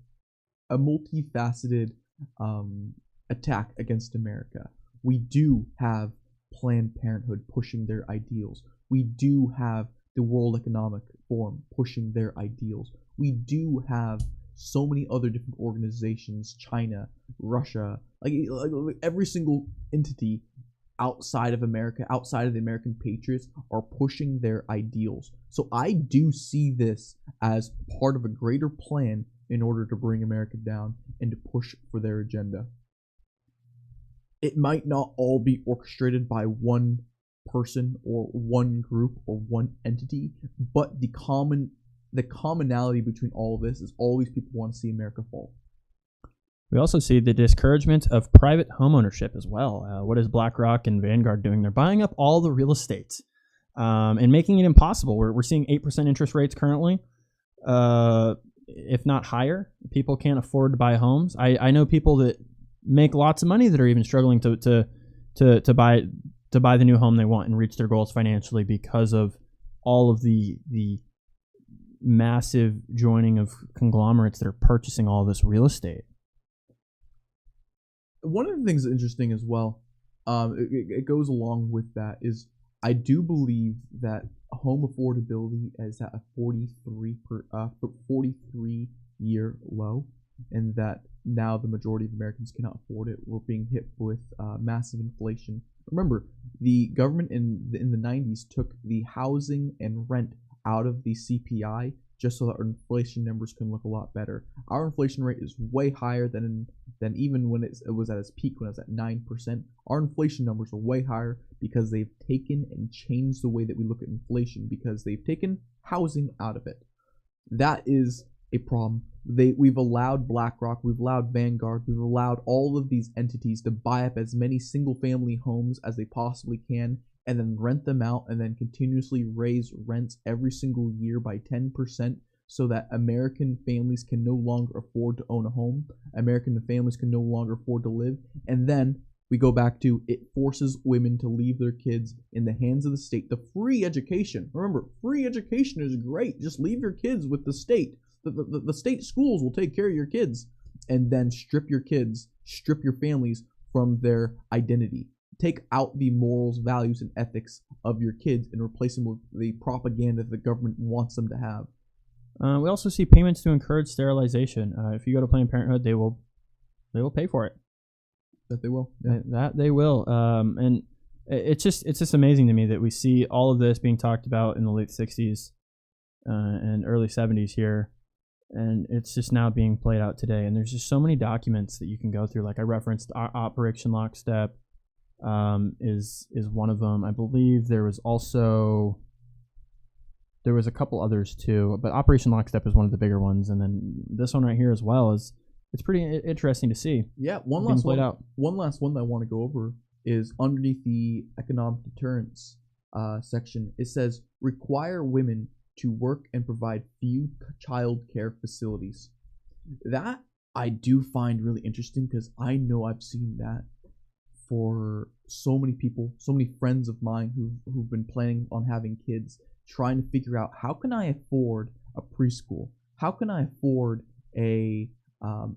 attack against America. We do have Planned Parenthood pushing their ideals. We do have the World Economic Forum pushing their ideals. We do have so many other different organizations, China, Russia, like every single entity outside of America, outside of the American patriots, are pushing their ideals. So I do see this as part of a greater plan in order to bring America down and to push for their agenda. It might not all be orchestrated by one person or one group or one entity, but the commonality between all of this is all these people want to see America fall. We also see the discouragement of private homeownership as well. What is BlackRock and Vanguard doing? They're buying up all the real estate and making it impossible. We're seeing 8% interest rates currently, if not higher. People can't afford to buy homes. I know people that make lots of money that are even struggling to buy the new home they want and reach their goals financially because of all of the massive joining of conglomerates that are purchasing all this real estate. One of the things that's interesting as well, it goes along with that, is I do believe that home affordability is at a 43 year low, and that now the majority of Americans cannot afford it. We're being hit with massive inflation. Remember, the government in the 90s took the housing and rent out of the CPI just so that our inflation numbers can look a lot better. Our inflation rate is way higher than even when it was at its peak, when it was at 9%. Our inflation numbers are way higher because they've taken and changed the way that we look at inflation, because they've taken housing out of it. That is a problem. We've allowed BlackRock, we've allowed Vanguard, we've allowed all of these entities to buy up as many single-family homes as they possibly can, and then rent them out, and then continuously raise rents every single year by 10%, so that American families can no longer afford to own a home. American families can no longer afford to live. And then we go back to, it forces women to leave their kids in the hands of the state. The free education. Remember, free education is great. Just leave your kids with the state. The state schools will take care of your kids. And then strip your kids, strip your families from their identity. Take out the morals, values, and ethics of your kids and replace them with the propaganda that the government wants them to have. We also see payments to encourage sterilization. If you go to Planned Parenthood, they will pay for it. That they will. Yeah. That they will. And it's just amazing to me that we see all of this being talked about in the late 60s and early 70s here, and it's just now being played out today. And there's just so many documents that you can go through. Like I referenced, Operation Lockstep is one of them. I believe there was a couple others too, but Operation Lockstep is one of the bigger ones, and then this one right here as well it's pretty interesting to see. Yeah, one last one that I want to go over is underneath the economic deterrence section. It says require women to work and provide few child care facilities. That I do find really interesting, because I know I've seen that for so many people, so many friends of mine who've been planning on having kids, trying to figure out, how can I afford a preschool? How can I afford a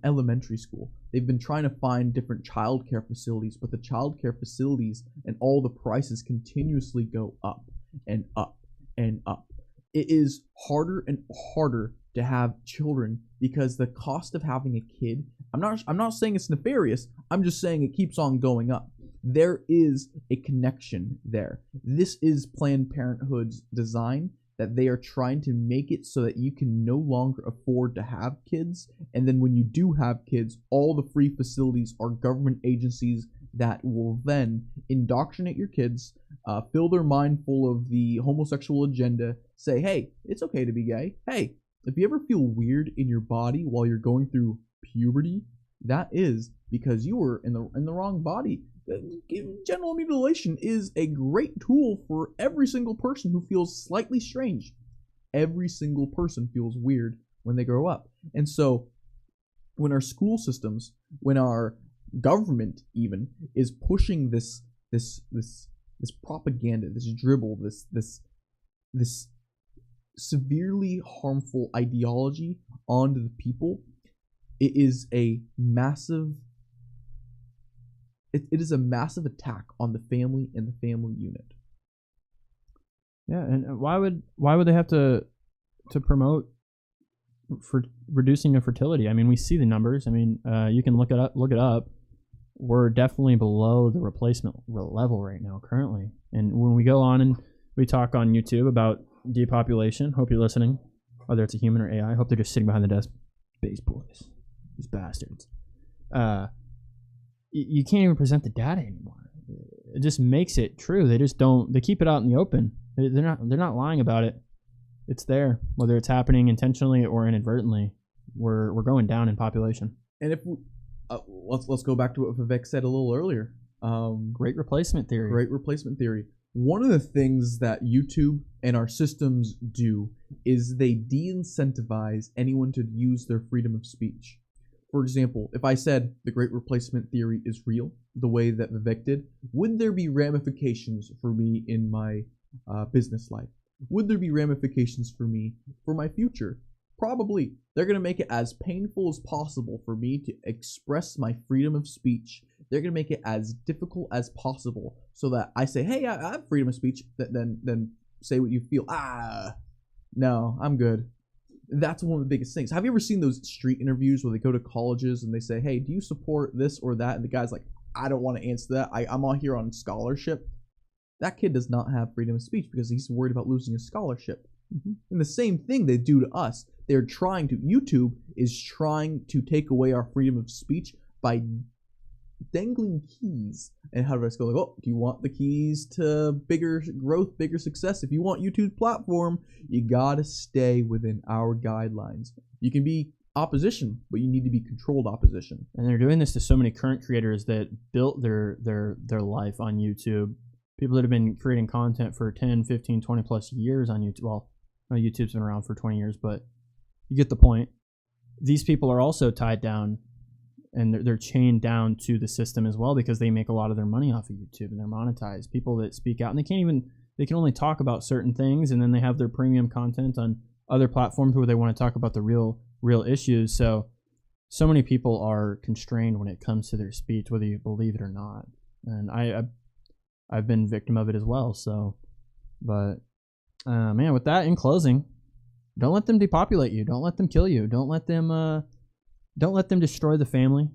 elementary school? They've been trying to find different childcare facilities, but the childcare facilities and all the prices continuously go up and up and up. It is harder and harder to have children because the cost of having a kid, I'm not saying it's nefarious, I'm just saying it keeps on going up. There is a connection there. This is Planned Parenthood's design, that they are trying to make it so that you can no longer afford to have kids, and then when you do have kids, all the free facilities are government agencies that will then indoctrinate your kids, fill their mind full of the homosexual agenda, say, hey, it's okay to be gay. Hey, if you ever feel weird in your body while you're going through puberty, that is because you were in the wrong body. Genital mutilation is a great tool for every single person who feels slightly strange. Every single person feels weird when they grow up. And so when our school systems, when our government even is pushing this propaganda, this dribble, this severely harmful ideology onto the people, it is a massive attack on the family and the family unit. Yeah, and why would they have to promote for reducing infertility? I mean, we see the numbers. I mean, you can look it up. We're definitely below the replacement level right now currently. And when we go on and we talk on YouTube about depopulation, hope you're listening, whether it's a human or AI. I hope they're just sitting behind the desk. Base boys, these bastards. You can't even present the data anymore. It just makes it true. They just don't. They keep it out in the open. They're not lying about it. It's there, whether it's happening intentionally or inadvertently. We're going down in population. And if we, let's go back to what Vivek said a little earlier. Great replacement theory. Great replacement theory. One of the things that YouTube and our systems do is they de-incentivize anyone to use their freedom of speech. For example, if I said the great replacement theory is real, the way that Vivek did, would there be ramifications for me in my business life? Would there be ramifications for me for my future? Probably. They're going to make it as painful as possible for me to express my freedom of speech. They're going to make it as difficult as possible so that I say, hey, I have freedom of speech, then say what you feel. No, I'm good. That's one of the biggest things. Have you ever seen those street interviews where they go to colleges and they say, hey, do you support this or that? And the guy's like, I don't want to answer that. I'm on here on scholarship. That kid does not have freedom of speech because he's worried about losing his scholarship. Mm-hmm. And the same thing they do to us. YouTube is trying to take away our freedom of speech by dangling keys. And how do I go? Like, oh, do you want the keys to bigger growth, bigger success? If you want YouTube's platform, you gotta stay within our guidelines. You can be opposition, but you need to be controlled opposition. And they're doing this to so many current creators that built their life on YouTube. People that have been creating content for 10, 15, 20 plus years on YouTube. Well, YouTube's been around for 20 years, but you get the point. These people are also tied down and they're chained down to the system as well because they make a lot of their money off of YouTube and they're monetized. People that speak out and they can only talk about certain things, and then they have their premium content on other platforms where they want to talk about the real issues. So many people are constrained when it comes to their speech, whether you believe it or not. And I've been victim of it as well. So, but man, with that, in closing, don't let them depopulate you. Don't let them kill you. Don't let them destroy the family.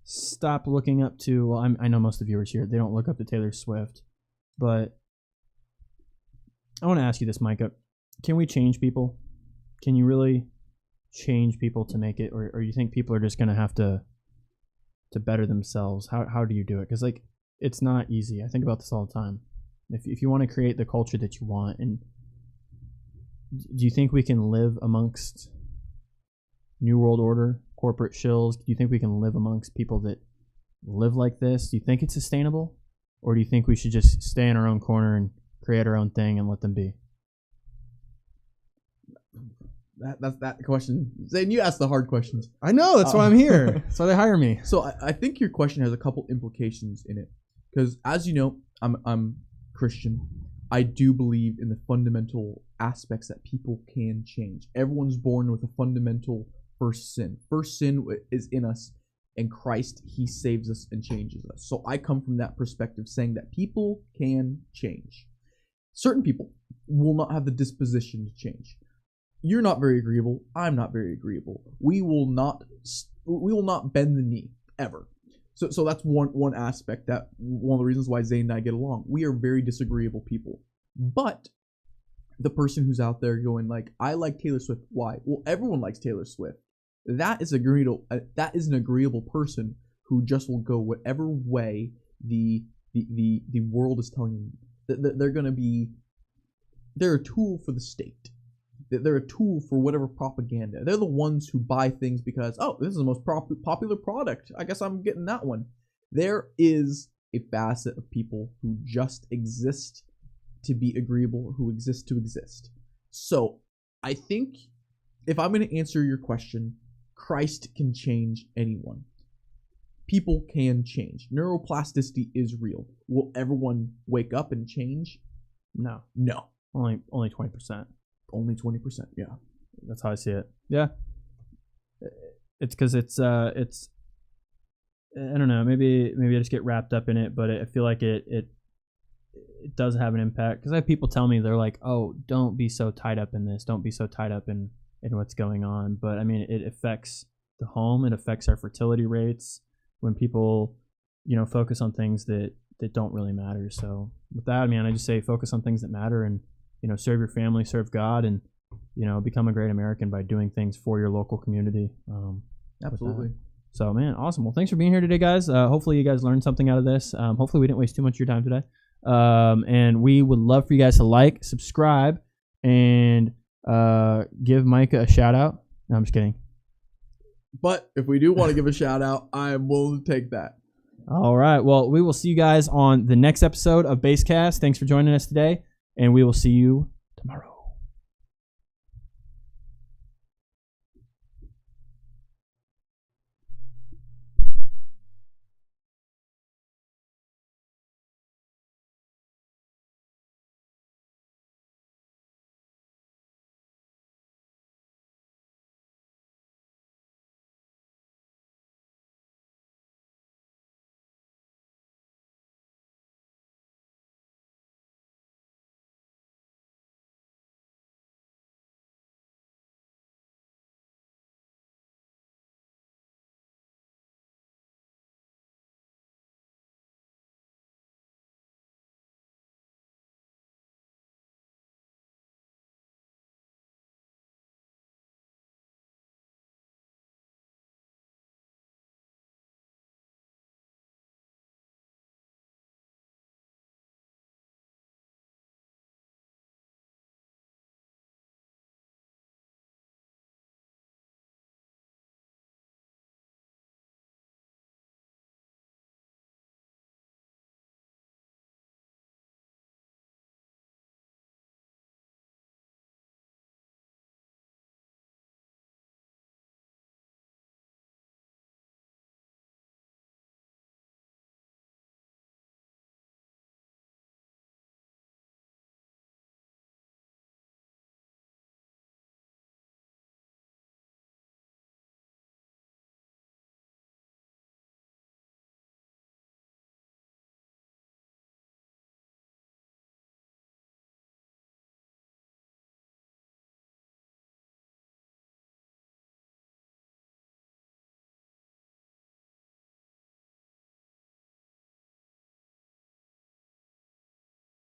Stop looking up to, well, I know most of the viewers here, they don't look up to Taylor Swift, but I want to ask you this, Micah. Can we change people? Can you really change people to make it, or you think people are just going to have to better themselves? How do you do it? Because like, it's not easy. I think about this all the time. If you want to create the culture that you want, and do you think we can live amongst New World Order, corporate shills? Do you think we can live amongst people that live like this? Do you think it's sustainable? Or do you think we should just stay in our own corner and create our own thing and let them be? That's that question. Zane, you ask the hard questions. I know. That's why I'm here. That's why they hire me. So I think your question has a couple implications in it. Because as you know, I'm Christian. I do believe in the fundamental aspects that people can change. Everyone's born with a fundamental first sin. First sin is in us, and Christ, he saves us and changes us. So I come from that perspective, saying that people can change. Certain people will not have the disposition to change. You're not very agreeable. I'm not very agreeable. We will not bend the knee ever. So that's one aspect, that one of the reasons why Zane and I get along. We are very disagreeable people. But the person who's out there going like, I like Taylor Swift. Why? Well, everyone likes Taylor Swift. That is an agreeable person who just will go whatever way the world is telling them. They're a tool for the state. They're a tool for whatever propaganda. They're the ones who buy things because, oh, this is the most popular product. I guess I'm getting that one. There is a facet of people who just exist to be agreeable, who exist to exist. So I think if I'm going to answer your question, Christ can change anyone. People can change. Neuroplasticity is real. Will everyone wake up and change? No. No. Only 20%. Only 20%. Yeah. That's how I see it. Yeah. It's because it's I don't know. Maybe I just get wrapped up in it, but I feel like it does have an impact. Because I have people tell me, they're like, "Oh, don't be so tied up in this. Don't be so tied up in what's going on." But I mean, it affects the home. It affects our fertility rates when people, focus on things that don't really matter. So with that, man, I just say focus on things that matter, and serve your family, serve God, and become a great American by doing things for your local community. Absolutely. So, man, awesome. Well, thanks for being here today, guys. Hopefully you guys learned something out of this. Hopefully we didn't waste too much of your time today. And we would love for you guys to like, subscribe, and give Micah a shout out. No, I'm just kidding. But if we do want to give a shout out, I am willing to take that. All right. Well, we will see you guys on the next episode of BasedCast. Thanks for joining us today, and we will see you tomorrow.